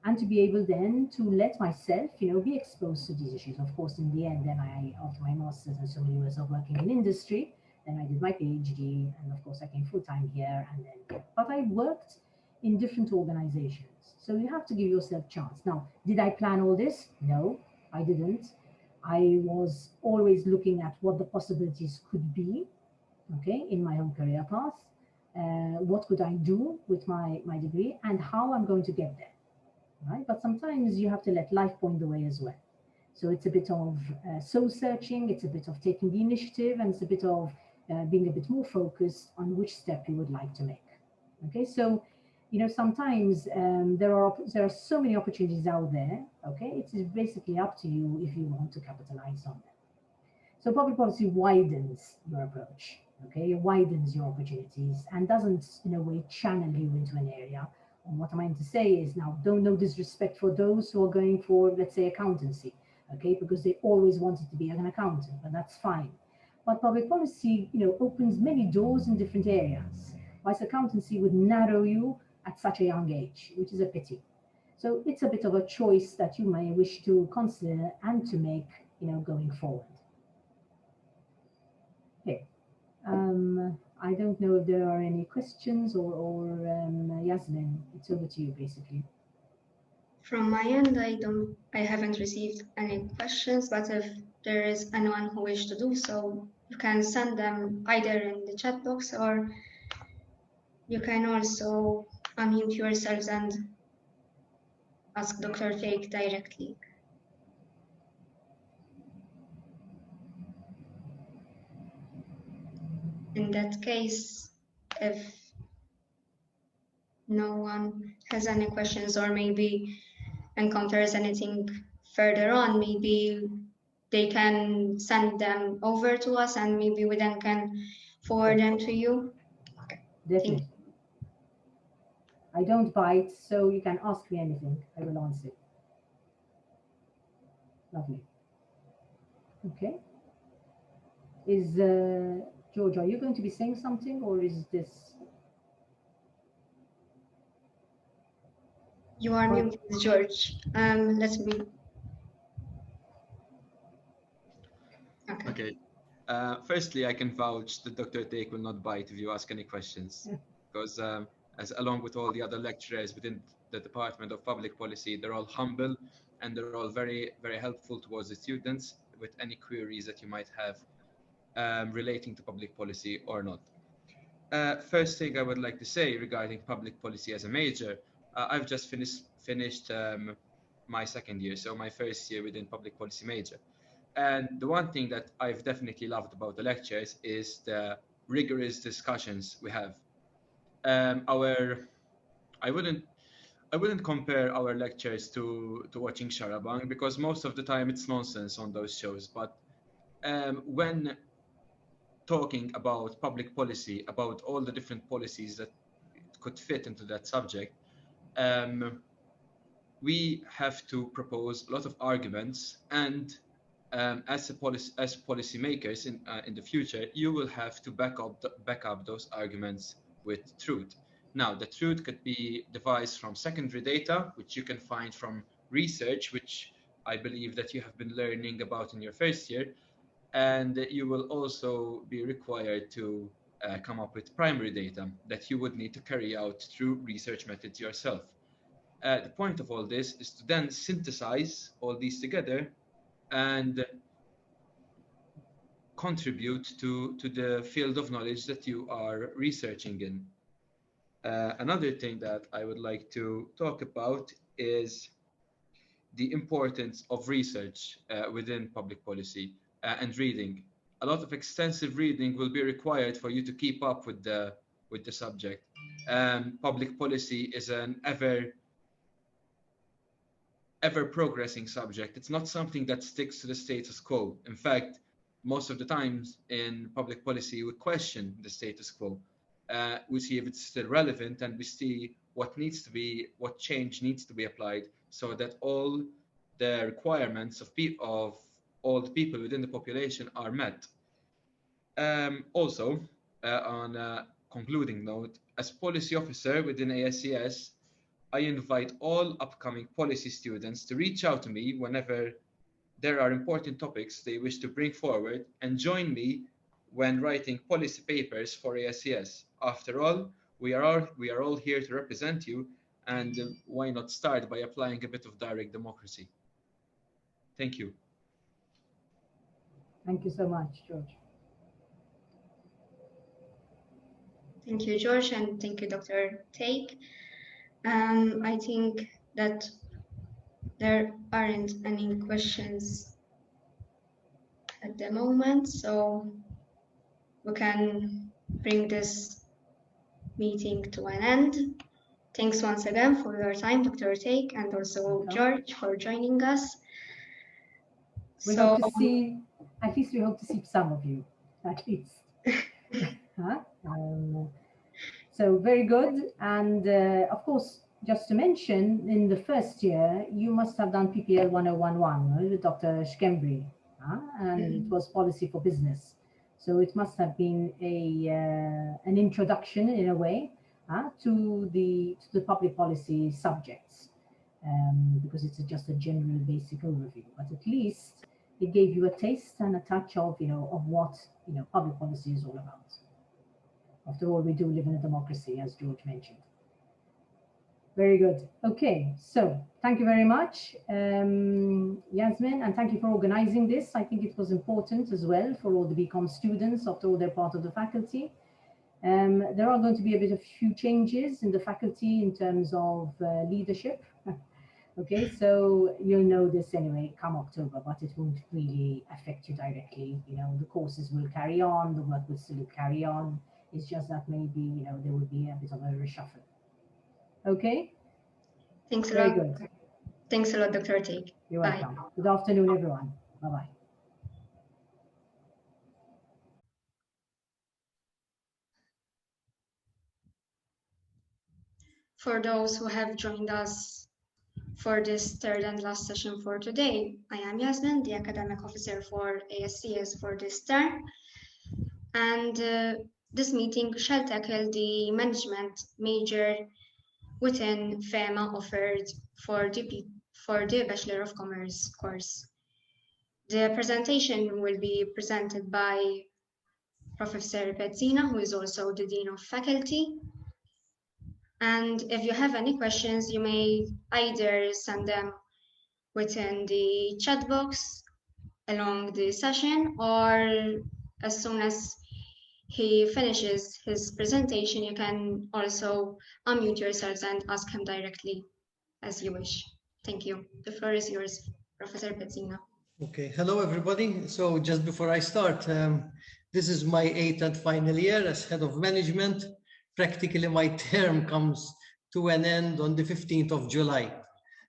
and to be able then to let myself, be exposed to these issues. Of course, in the end, then after my master's and so many years of working in industry, then I did my PhD, and of course I came full-time here, but I worked in different organizations. So you have to give yourself a chance. Now, did I plan all this? No, I didn't. I was always looking at what the possibilities could be, okay, in my own career path. What could I do with my degree, and how I'm going to get there, right? But sometimes you have to let life point the way as well. So it's a bit of soul searching, it's a bit of taking the initiative, and it's a bit of being a bit more focused on which step you would like to make. Okay, so sometimes there are so many opportunities out there. Okay, it is basically up to you if you want to capitalize on them. So public policy widens your approach. Okay, it widens your opportunities and doesn't, in a way, channel you into an area. And what I'm trying to say is, now, don't no disrespect for those who are going for, let's say, accountancy, okay, because they always wanted to be an accountant, but that's fine. But public policy, opens many doors in different areas, whilst accountancy would narrow you at such a young age, which is a pity. So it's a bit of a choice that you may wish to consider and to make, going forward. Okay. I don't know if there are any questions or Yasmin, it's over to you basically. From my end, I haven't received any questions, but if there is anyone who wishes to do so, you can send them either in the chat box, or you can also unmute yourselves and ask Dr. Fake directly. In that case, if no one has any questions or maybe encounters anything further on, maybe they can send them over to us and maybe we then can forward them to you. Okay. Definitely. I don't bite, so you can ask me anything. I will answer. Lovely. Okay. Is George, are you going to be saying something, or is this? You are muted, George. Let's be. Okay. Firstly, I can vouch that Dr. Take will not bite if you ask any questions, because as along with all the other lecturers within the Department of Public Policy, they're all humble and they're all very, very helpful towards the students with any queries that you might have relating to public policy or not. First thing I would like to say regarding public policy as a major, I've just finished my second year, so my first year within public policy major. And the one thing that I've definitely loved about the lectures is the rigorous discussions we have. I wouldn't compare our lectures to watching Sharabang, because most of the time it's nonsense on those shows. But when talking about public policy, about all the different policies that could fit into that subject, we have to propose a lot of arguments, and as policymakers in the future, you will have to back up those arguments with truth. Now, the truth could be devised from secondary data, which you can find from research, which I believe that you have been learning about in your first year, and you will also be required to come up with primary data that you would need to carry out through research methods yourself. The point of all this is to then synthesize all these together and contribute to the field of knowledge that you are researching in. Another thing that I would like to talk about is the importance of research within public policy and reading. A lot of extensive reading will be required for you to keep up with the subject. Public policy is an ever progressing subject. It's not something that sticks to the status quo. In fact, most of the times in public policy, we question the status quo. We see if it's still relevant, and we see what change needs to be applied so that all the requirements of all the people within the population are met. Also, on a concluding note, as policy officer within ASCS, I invite all upcoming policy students to reach out to me whenever there are important topics they wish to bring forward and join me when writing policy papers for ASCS. After all, we are all here to represent you, and why not start by applying a bit of direct democracy? Thank you. Thank you so much, George. Thank you, George, and thank you, Dr. Take. I think that there aren't any questions at the moment, so we can bring this meeting to an end. Thanks once again for your time, Dr. Take, and also George for joining us. We hope to see, at least we hope to see some of you, at least. Huh? So very good. And of course, just to mention, in the first year, you must have done PPL 1011 with Dr. Schembri, and it was policy for business. So it must have been an introduction in a way to the public policy subjects, because it's just a general basic overview. But at least it gave you a taste and a touch of of what public policy is all about. After all, we do live in a democracy, as George mentioned. Very good. Okay, so thank you very much, Yasmin, and thank you for organizing this. I think it was important as well for all the BCom students, after all they're part of the faculty. There are going to be a bit of few changes in the faculty in terms of leadership. Okay, so you'll know this anyway come October, but it won't really affect you directly. The courses will carry on, the work will still carry on. It's just that maybe there will be a bit of a reshuffle. Okay. Thanks a Very lot. good. Thanks a lot, Dr. Take. You're Bye. welcome. Good afternoon, everyone. Bye-bye. For those who have joined us for this third and last session for today, I am Yasmin, the academic officer for ASCS for this term. And this meeting shall tackle the management major within FEMA offered for the Bachelor of Commerce course. The presentation will be presented by Professor Pezzina, who is also the Dean of Faculty. And if you have any questions, you may either send them within the chat box along the session, or as soon as he finishes his presentation, you can also unmute yourselves and ask him directly as you wish. Thank you. The floor is yours, Professor Pezzina. Okay, hello everybody. So just before I start, this is my 8th and final year as head of management. Practically my term comes to an end on the 15th of July.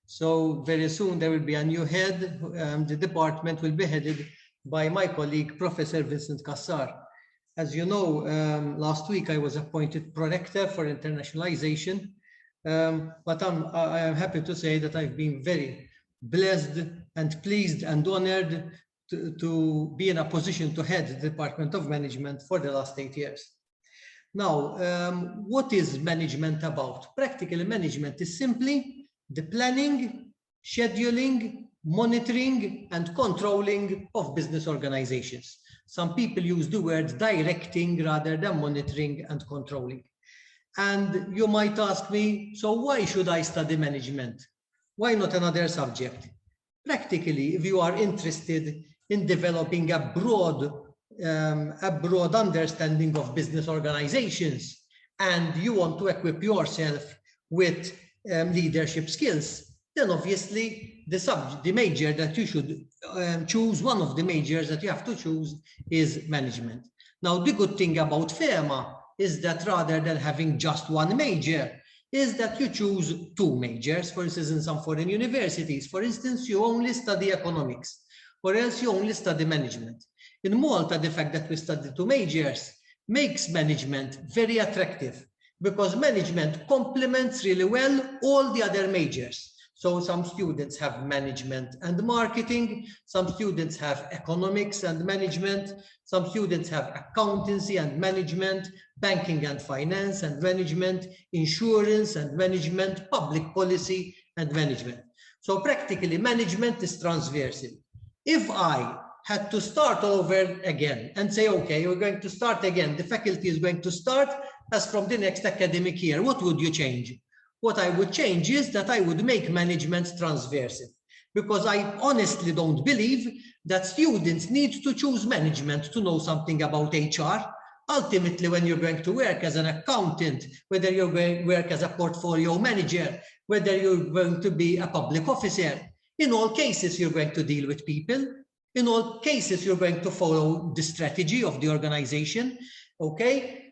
So very soon there will be a new head. The department will be headed by my colleague, Professor Vincent Kassar. As you know, last week I was appointed Prorector for Internationalization, but I am happy to say that I've been very blessed and pleased and honored to be in a position to head the Department of Management for the last 8 years. Now, what is management about? Practically, management is simply the planning, scheduling, monitoring, and controlling of business organizations. Some people use the word directing rather than monitoring and controlling. And you might ask me, so why should I study management? Why not another subject? Practically, if you are interested in developing a broad understanding of business organizations and you want to equip yourself with leadership skills, then obviously the major that you should choose, one of the majors that you have to choose is management. Now, the good thing about FEMA is that rather than having just one major, is that you choose 2 majors. For instance, in some foreign universities, for instance, you only study economics, or else you only study management. In Malta, the fact that we study 2 majors makes management very attractive because management complements really well all the other majors. So some students have management and marketing, some students have economics and management, some students have accountancy and management, banking and finance and management, insurance and management, public policy and management. So practically management is transversal. If I had to start over again and say, okay, we're going to start again, the faculty is going to start as from the next academic year, what would you change? What I would change is that I would make management transversal, because I honestly don't believe that students need to choose management to know something about HR. Ultimately, when you're going to work as an accountant, whether you're going to work as a portfolio manager, whether you're going to be a public officer, in all cases, you're going to deal with people. In all cases, you're going to follow the strategy of the organization, okay?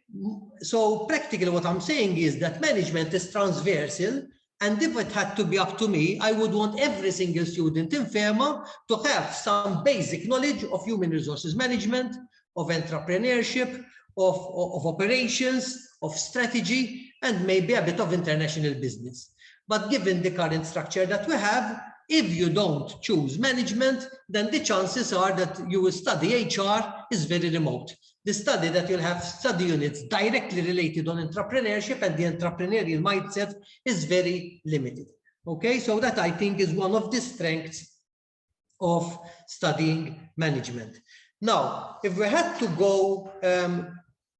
So practically what I'm saying is that management is transversal, and if it had to be up to me, I would want every single student in FEMA to have some basic knowledge of human resources management, of entrepreneurship, of operations, of strategy, and maybe a bit of international business. But given the current structure that we have, if you don't choose management, then the chances are that you will study HR is very remote. The study that you'll have study units directly related on entrepreneurship and the entrepreneurial mindset is very limited. Okay, so that I think is one of the strengths of studying management. Now, if we had to go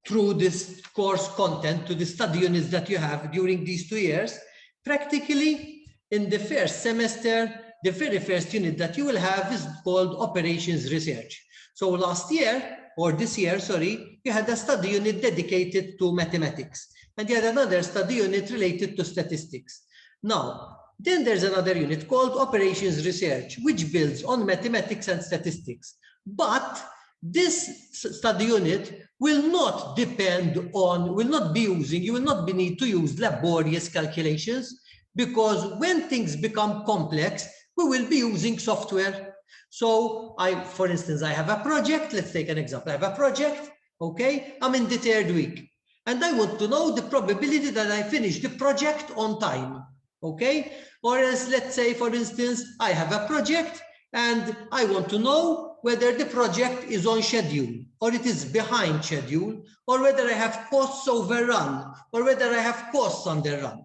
through this course content to the study units that you have during these 2 years, practically in the first semester, the very first unit that you will have is called Operations Research. So last year, or this year, sorry, you had a study unit dedicated to mathematics, and you had another study unit related to statistics. Now, then there's another unit called Operations Research, which builds on mathematics and statistics. But this study unit will not depend on, will not be using, you will not need to use laborious calculations, because when things become complex, we will be using software. So for instance, I have a project. Let's take an example. I have a project, okay? I'm in the 3rd week, and I want to know the probability that I finish the project on time, okay? Or else, let's say, for instance, I have a project and I want to know whether the project is on schedule or it is behind schedule, or whether I have costs overrun or whether I have costs underrun.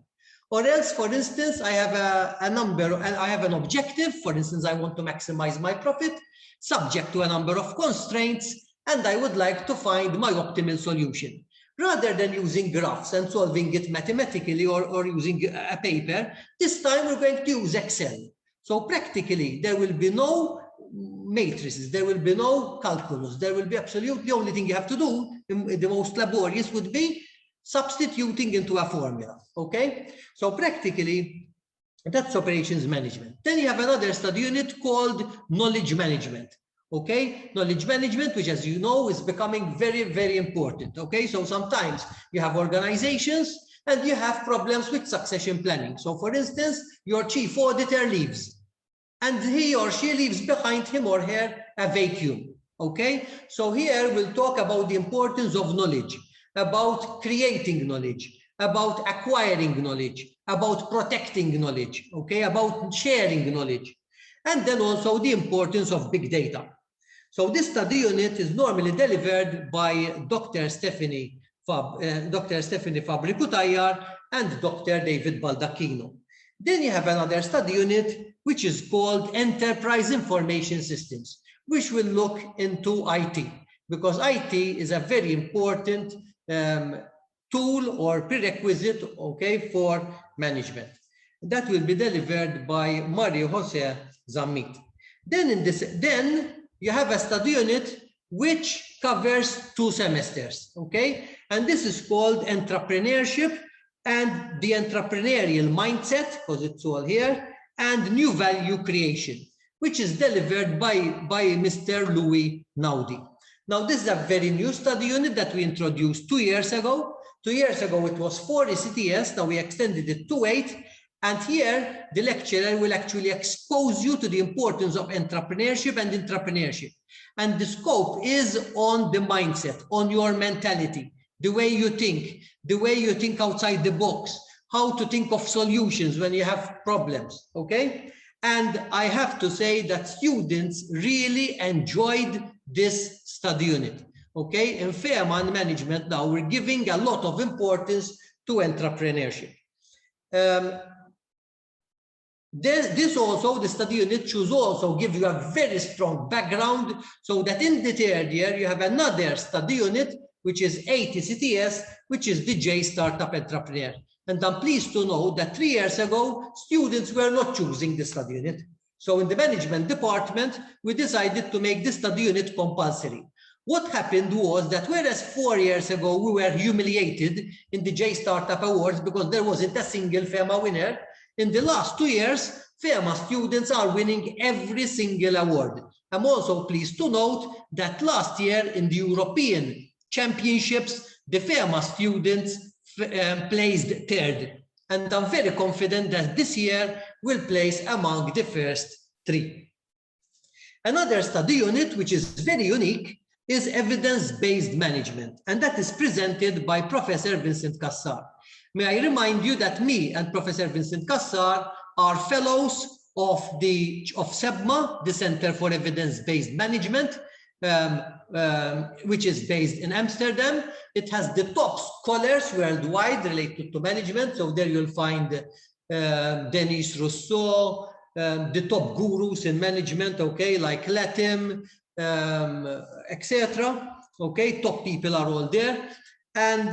Or else, for instance, I have a number and I have an objective. For instance, I want to maximize my profit subject to a number of constraints, and I would like to find my optimal solution. Rather than using graphs and solving it mathematically or using a paper, this time we're going to use Excel. So practically, there will be no matrices, there will be no calculus, there will be absolutely the only thing you have to do, the most laborious would be substituting into a formula, okay? So practically, that's operations management. Then you have another study unit called knowledge management, okay? Knowledge management, which as you know, is becoming very, very important, okay? So sometimes you have organizations and you have problems with succession planning. So for instance, your chief auditor leaves and he or she leaves behind him or her a vacuum, okay? So here we'll talk about the importance of knowledge, about creating knowledge, about acquiring knowledge, about protecting knowledge, okay, about sharing knowledge, and then also the importance of big data. So this study unit is normally delivered by Dr. Stephanie Fabri-Kutayar and Dr. David Baldacchino. Then you have another study unit, which is called Enterprise Information Systems, which will look into IT, because IT is a very important tool or prerequisite, okay, for management. That will be delivered by Mario Jose Zammit. Then you have a study unit which covers 2 semesters, okay? And this is called Entrepreneurship and the Entrepreneurial Mindset, because it's all here, and New Value Creation, which is delivered by Mr. Louis Naudi. Now, this is a very new study unit that we introduced 2 years ago. 2 years ago, it was 4 ECTS. Now we extended it to 8. And here, the lecturer will actually expose you to the importance of entrepreneurship and entrepreneurship. And the scope is on the mindset, on your mentality, the way you think outside the box, how to think of solutions when you have problems, okay? And I have to say that students really enjoyed this study unit, okay? In FEMA and management now, we're giving a lot of importance to entrepreneurship. This also, the study unit should also give you a very strong background so that in the third year, you have another study unit, which is ATCTS, which is the J Startup Entrepreneur. And I'm pleased to know that 3 years ago, students were not choosing the study unit. So in the management department, we decided to make the study unit compulsory. What happened was that whereas 4 years ago, we were humiliated in the J Startup Awards because there wasn't a single FEMA winner, in the last 2 years, FEMA students are winning every single award. I'm also pleased to note that last year in the European Championships, the FEMA students placed third. And I'm very confident that this year we'll place among the first 3. Another study unit, which is very unique, is evidence-based management. And that is presented by Professor Vincent Cassar. May I remind you that me and Professor Vincent Cassar are fellows of SEBMA, the Center for Evidence-Based Management, which is based in Amsterdam. It has the top scholars worldwide related to management. So there you'll find Denis Rousseau, the top gurus in management, okay, like Latim, etc. Okay, top people are all there. And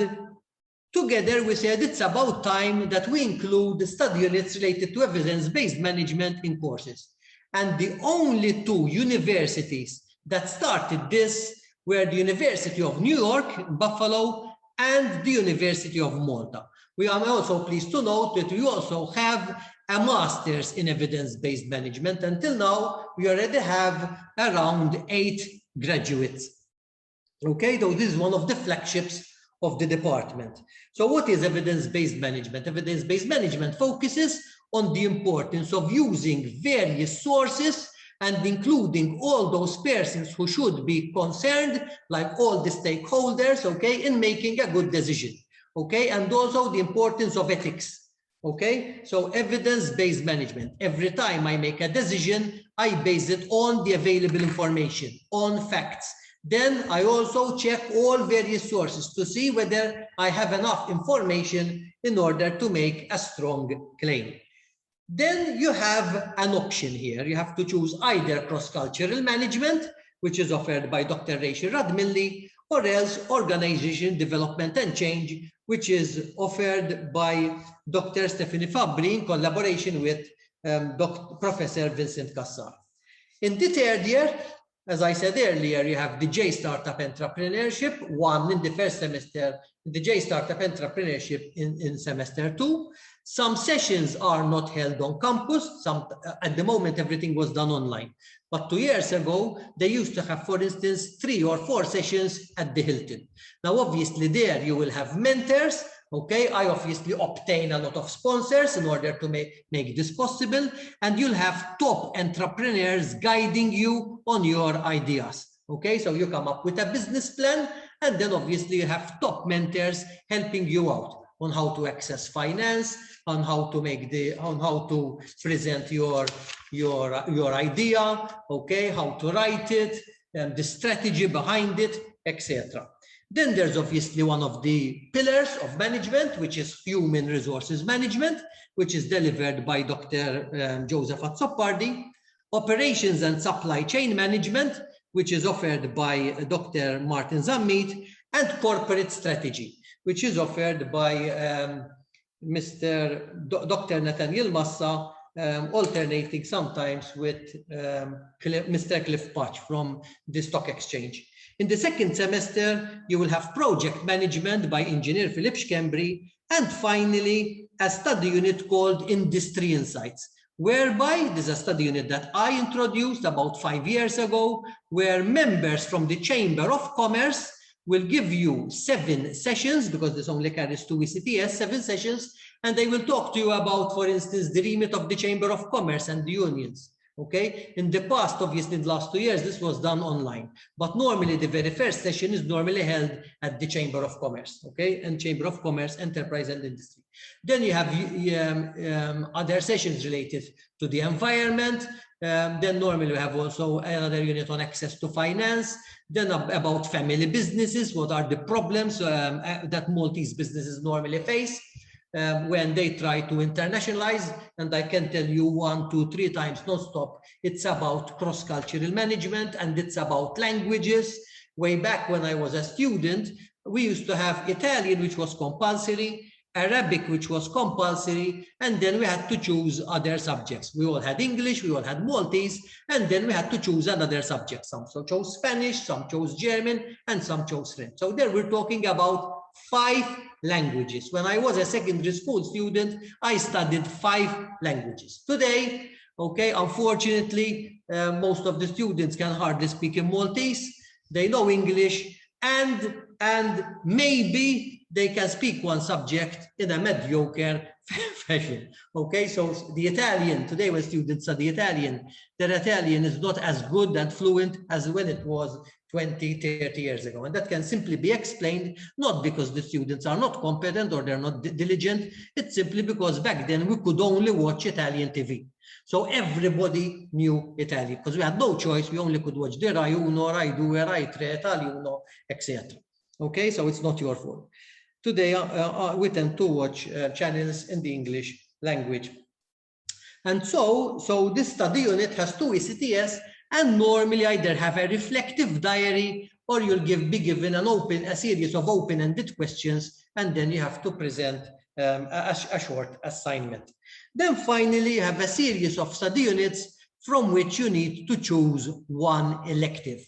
together we said it's about time that we include the study units related to evidence-based management in courses. And the only 2 universities that started this were the University of New York, Buffalo, and the University of Malta. We are also pleased to note that we also have a master's in evidence-based management. Until now, we already have around 8 graduates. Okay, so this is one of the flagships of the department. So what is evidence-based management? Evidence-based management focuses on the importance of using various sources and including all those persons who should be concerned, like all the stakeholders, okay, in making a good decision, okay, and also the importance of ethics, okay. So evidence-based management, every time I make a decision, I base it on the available information, on facts. Then I also check all various sources to see whether I have enough information in order to make a strong claim. Then you have an option here. You have to choose either cross-cultural management, which is offered by Dr. Rachel Radmilli, or else organization development and change, which is offered by Dr. Stephanie Fabri in collaboration with Professor Vincent Cassar. In the third year, as I said earlier, you have the J Startup Entrepreneurship, 1 in the first semester, the J Startup Entrepreneurship in semester 2. Some sessions are not held on campus. At the moment, everything was done online. But 2 years ago, they used to have, for instance, 3 or 4 sessions at the Hilton. Now, obviously, there you will have mentors. Okay, I obviously obtain a lot of sponsors in order to make this possible. And you'll have top entrepreneurs guiding you on your ideas. Okay, so you come up with a business plan, and then obviously you have top mentors helping you out on how to access finance, on how to present your idea, okay, how to write it, and the strategy behind it, etc. Then there's obviously one of the pillars of management, which is human resources management, which is delivered by Dr. Joseph Azzopardi, operations and supply chain management, which is offered by Dr. Martin Zammit, and corporate strategy, which is offered by Dr. Nathaniel Massa, alternating sometimes with Mr. Cliff Patch from the stock exchange. In the second semester, you will have project management by engineer Philip Schembri, and finally, a study unit called Industry Insights, whereby there's a study unit that I introduced about 5 years ago, where members from the Chamber of Commerce will give you 7 sessions, because this only carries 2 ECTS, 7 sessions, and they will talk to you about, for instance, the remit of the Chamber of Commerce and the unions. Okay, in the past, obviously, in the last 2 years, this was done online. But normally, the very first session is normally held at the Chamber of Commerce, okay, and Chamber of Commerce, Enterprise and Industry. Then you have other sessions related to the environment. Then normally we have also another unit on access to finance. Then about family businesses, what are the problems that Maltese businesses normally face when they try to internationalize. And I can tell you 1, 2, 3 times non-stop, it's about cross-cultural management and it's about languages. Way back when I was a student, we used to have Italian, which was compulsory, Arabic, which was compulsory, and then we had to choose other subjects. We all had English, we all had Maltese, and then we had to choose another subject. Some chose Spanish, some chose German, and some chose French. So there we're talking about 5 languages. When I was a secondary school student, I studied 5 languages. Today, okay, unfortunately, most of the students can hardly speak in Maltese. They know English, and maybe they can speak one subject in a mediocre fashion. Okay, so the Italian, today when students study Italian, their Italian is not as good and fluent as when it was 20, 30 years ago. And that can simply be explained, not because the students are not competent or they're not diligent, it's simply because back then we could only watch Italian TV. So everybody knew Italian because we had no choice. We only could watch the Rai Uno, Rai Due, Rai Tre, Italiano, etc. Okay, so it's not your fault. Today, we tend to watch channels in the English language. And so this study unit has 2 ECTS, and normally either have a reflective diary or you'll be given a series of open-ended questions, and then you have to present a short assignment. Then finally, you have a series of study units from which you need to choose one elective.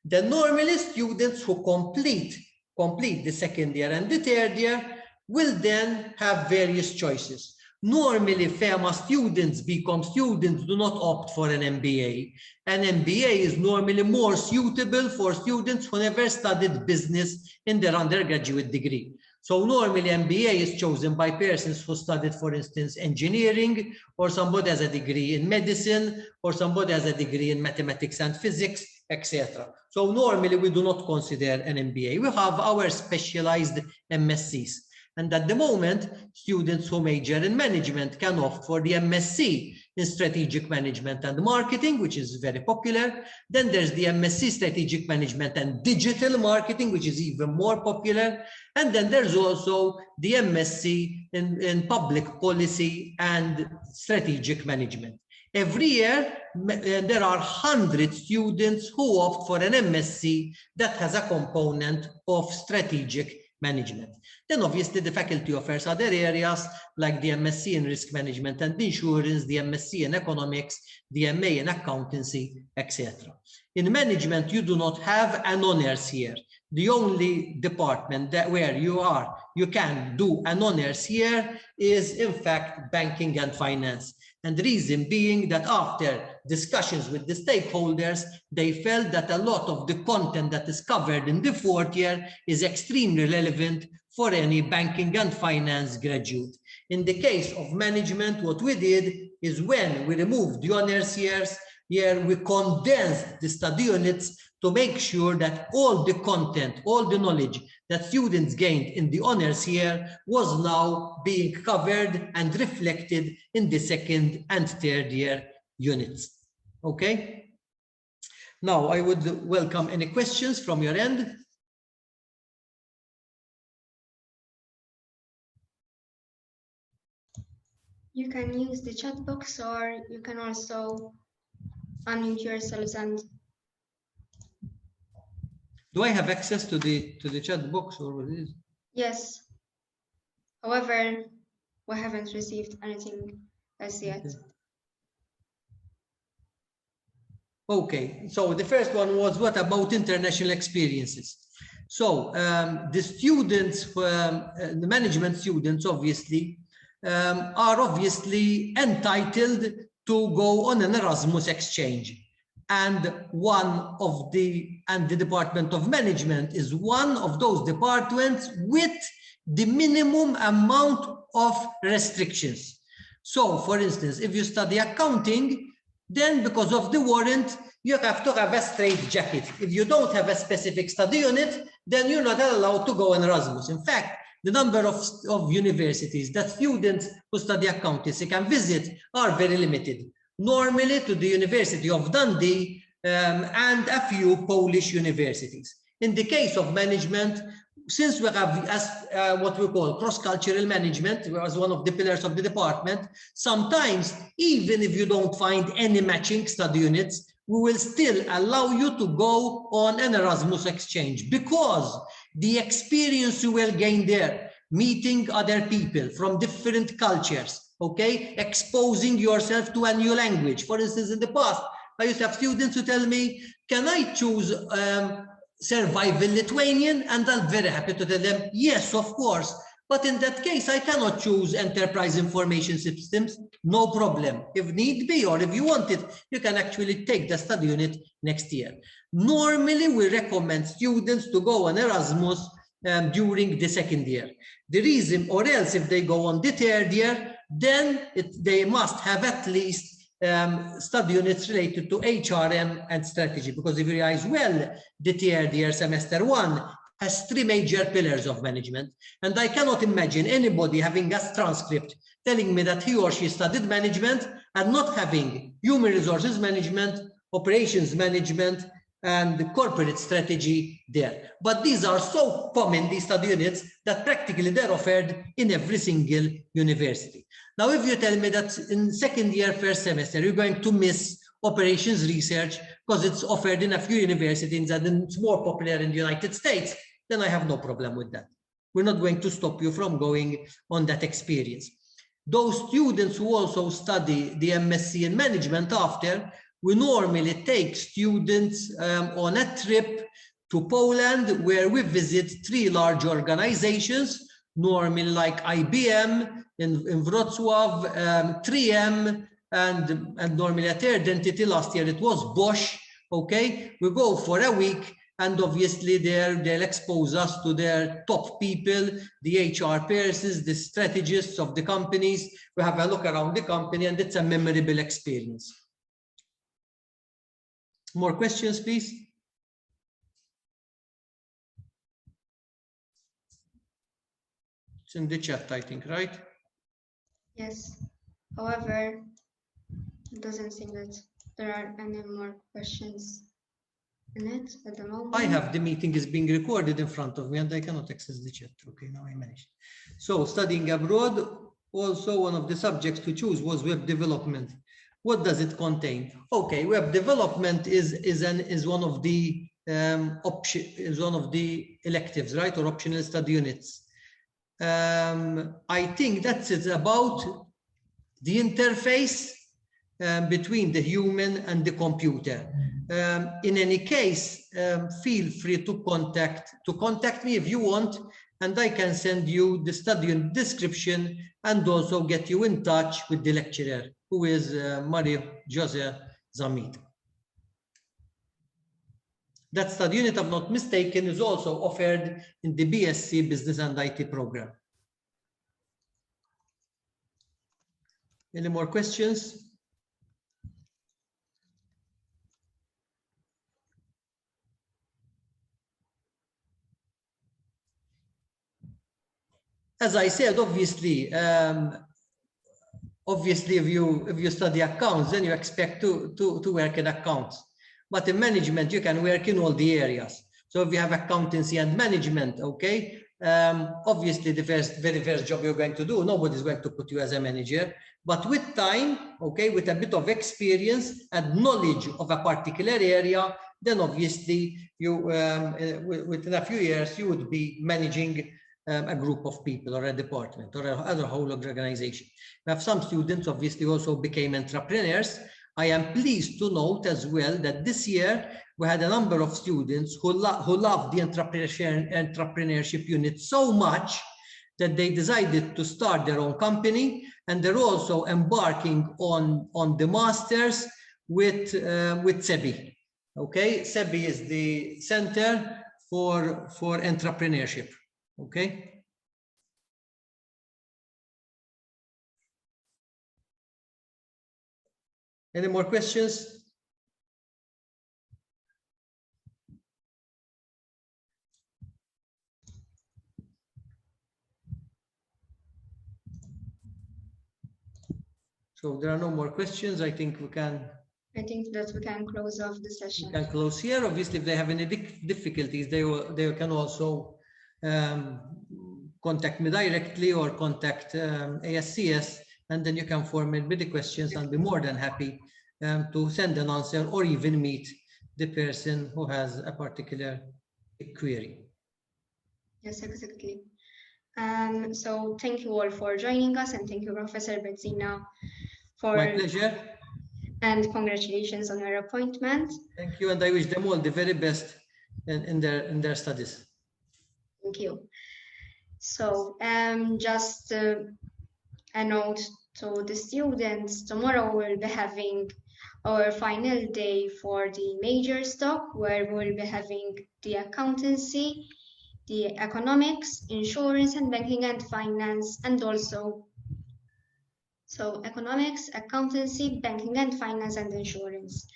Then normally students who complete the second year and the third year will then have various choices. Normally, FEMA students, BCom students do not opt for an MBA. An MBA is normally more suitable for students who never studied business in their undergraduate degree. So normally MBA is chosen by persons who studied, for instance, engineering, or somebody has a degree in medicine, or somebody has a degree in mathematics and physics, etc. So normally we do not consider an MBA. We have our specialized MSCs. And at the moment, students who major in management can opt for the MSc in strategic management and marketing, which is very popular. Then there's the MSc strategic management and digital marketing, which is even more popular. And then there's also the MSc in public policy and strategic management. Every year, there are 100 students who opt for an MSc that has a component of strategic management. Then obviously the faculty offers other areas like the MSc in risk management and insurance, the MSc in economics, the MA in accountancy, etc. In management, you do not have an honors here. The only department where you can do an honors here is in fact banking and finance. And the reason being that after discussions with the stakeholders, they felt that a lot of the content that is covered in the 4th year is extremely relevant for any banking and finance graduate. In the case of management, what we did is when we removed the honors years, we condensed the study units to make sure that all the content, all the knowledge that students gained in the honors year was now being covered and reflected in the 2nd and 3rd year units. Okay? Now, I would welcome any questions from your end. You can use the chat box, or you can also unmute yourselves and. Do I have access to the chat box, or what it is? Yes. However, we haven't received anything as yet. Okay, so the first one was, what about international experiences? So the students, the management students, obviously, are obviously entitled to go on an Erasmus exchange. And the Department of Management is one of those departments with the minimum amount of restrictions. So, for instance, if you study accounting, then because of the warrant, you have to have a straight jacket. If you don't have a specific study unit, then you're not allowed to go on Erasmus. In fact, the number of universities that students who study accountancy can visit are very limited. Normally to the University of Dundee and a few Polish universities. In the case of management, since we have what we call cross-cultural management as one of the pillars of the department, sometimes even if you don't find any matching study units, we will still allow you to go on an Erasmus exchange, because the experience you will gain there, meeting other people from different cultures, okay, exposing yourself to a new language. For instance, in the past, I used to have students who tell me, can I choose survival Lithuanian? And I'm very happy to tell them, yes, of course. But in that case, I cannot choose enterprise information systems. No problem. If need be, or if you want it, you can actually take the study unit next year. Normally, we recommend students to go on Erasmus during the second year. The reason, or else if they go on the third year, then they must have at least study units related to HRM and strategy, because if you realize well, the third year semester 1 has 3 major pillars of management, and I cannot imagine anybody having a transcript telling me that he or she studied management and not having human resources management, operations management, and corporate strategy there. But these are so common, these study units, that practically they're offered in every single university. Now, if you tell me that in second year, first semester, you're going to miss operations research because it's offered in a few universities and it's more popular in the United States, then I have no problem with that. We're not going to stop you from going on that experience. Those students who also study the MSc in management after, we normally take students on a trip to Poland, where we visit 3 large organizations, normally like IBM in Wrocław, 3M, and normally a third entity. Last year it was Bosch. Okay, we go for a week, and obviously they'll expose us to their top people, the HR persons, the strategists of the companies. We have a look around the company, and it's a memorable experience. More questions, please? It's in the chat, I think, right? Yes. However, it doesn't seem that there are any more questions in it at the moment. I have the meeting is being recorded in front of me and I cannot access the chat. Okay, now I managed. So studying abroad, also one of the subjects to choose was web development. What does it contain? Okay, web development is one of the electives, right, or optional study units. I think that's it about the interface between the human and the computer. In any case, feel free to contact me if you want, and I can send you the study unit description and also get you in touch with the lecturer, who is Mario Jose Zamit. That study unit, if I'm not mistaken, is also offered in the BSc Business and IT program. Any more questions? As I said, obviously, if you study accounts, then you expect to work in accounts. But in management, you can work in all the areas. So if you have accountancy and management, okay, obviously the very first job you're going to do, nobody's going to put you as a manager. But with time, okay, with a bit of experience and knowledge of a particular area, then obviously you, within a few years, you would be managing a group of people or a department or other whole organization. We have some students obviously also became entrepreneurs. I am pleased to note as well that this year we had a number of students who loved the entrepreneurship unit so much that they decided to start their own company, and they're also embarking on the masters with SEBI. Okay, SEBI is the Center for Entrepreneurship. Okay. Any more questions? So there are no more questions. I think we can. I think that we can close off the session. We can close here. Obviously, if they have any difficulties, they can also contact me directly or contact ASCS, and then you can forward me the questions. I'll be more than happy to send an answer or even meet the person who has a particular query. Yes, exactly. So thank you all for joining us, and thank you, Professor Bezzina, for My pleasure. And congratulations on your appointment. Thank you, and I wish them all the very best in their studies. Thank you. So just a note to the students, tomorrow we'll be having our final day for the major stock, where we'll be having the accountancy, the economics, insurance and banking and finance, and also economics, accountancy, banking and finance, and insurance.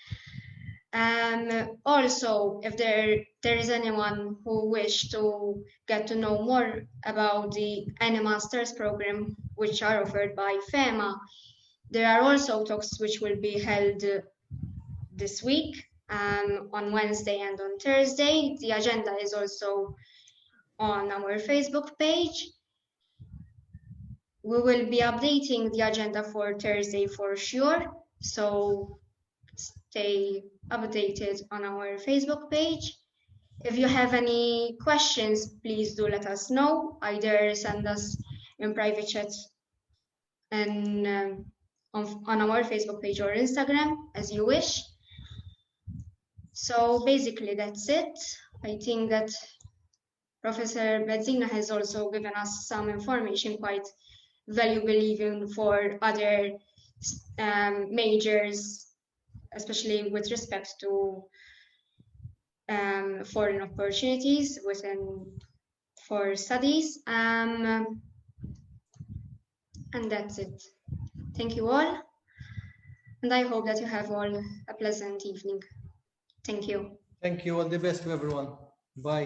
Also, if there is anyone who wish to get to know more about the any masters program which are offered by FEMA, there are also talks which will be held this week on Wednesday and on Thursday. The agenda is also on our Facebook page. We will be updating the agenda for Thursday for sure, so stay updated on our Facebook page. If you have any questions, please do let us know. Either send us in private chat and on our Facebook page or Instagram, as you wish. So basically that's it. I think that Professor Bezzina has also given us some information quite valuable even for other majors, especially with respect to foreign opportunities for studies. And that's it. Thank you all. And I hope that you have all a pleasant evening. Thank you. Thank you. All the best to everyone. Bye.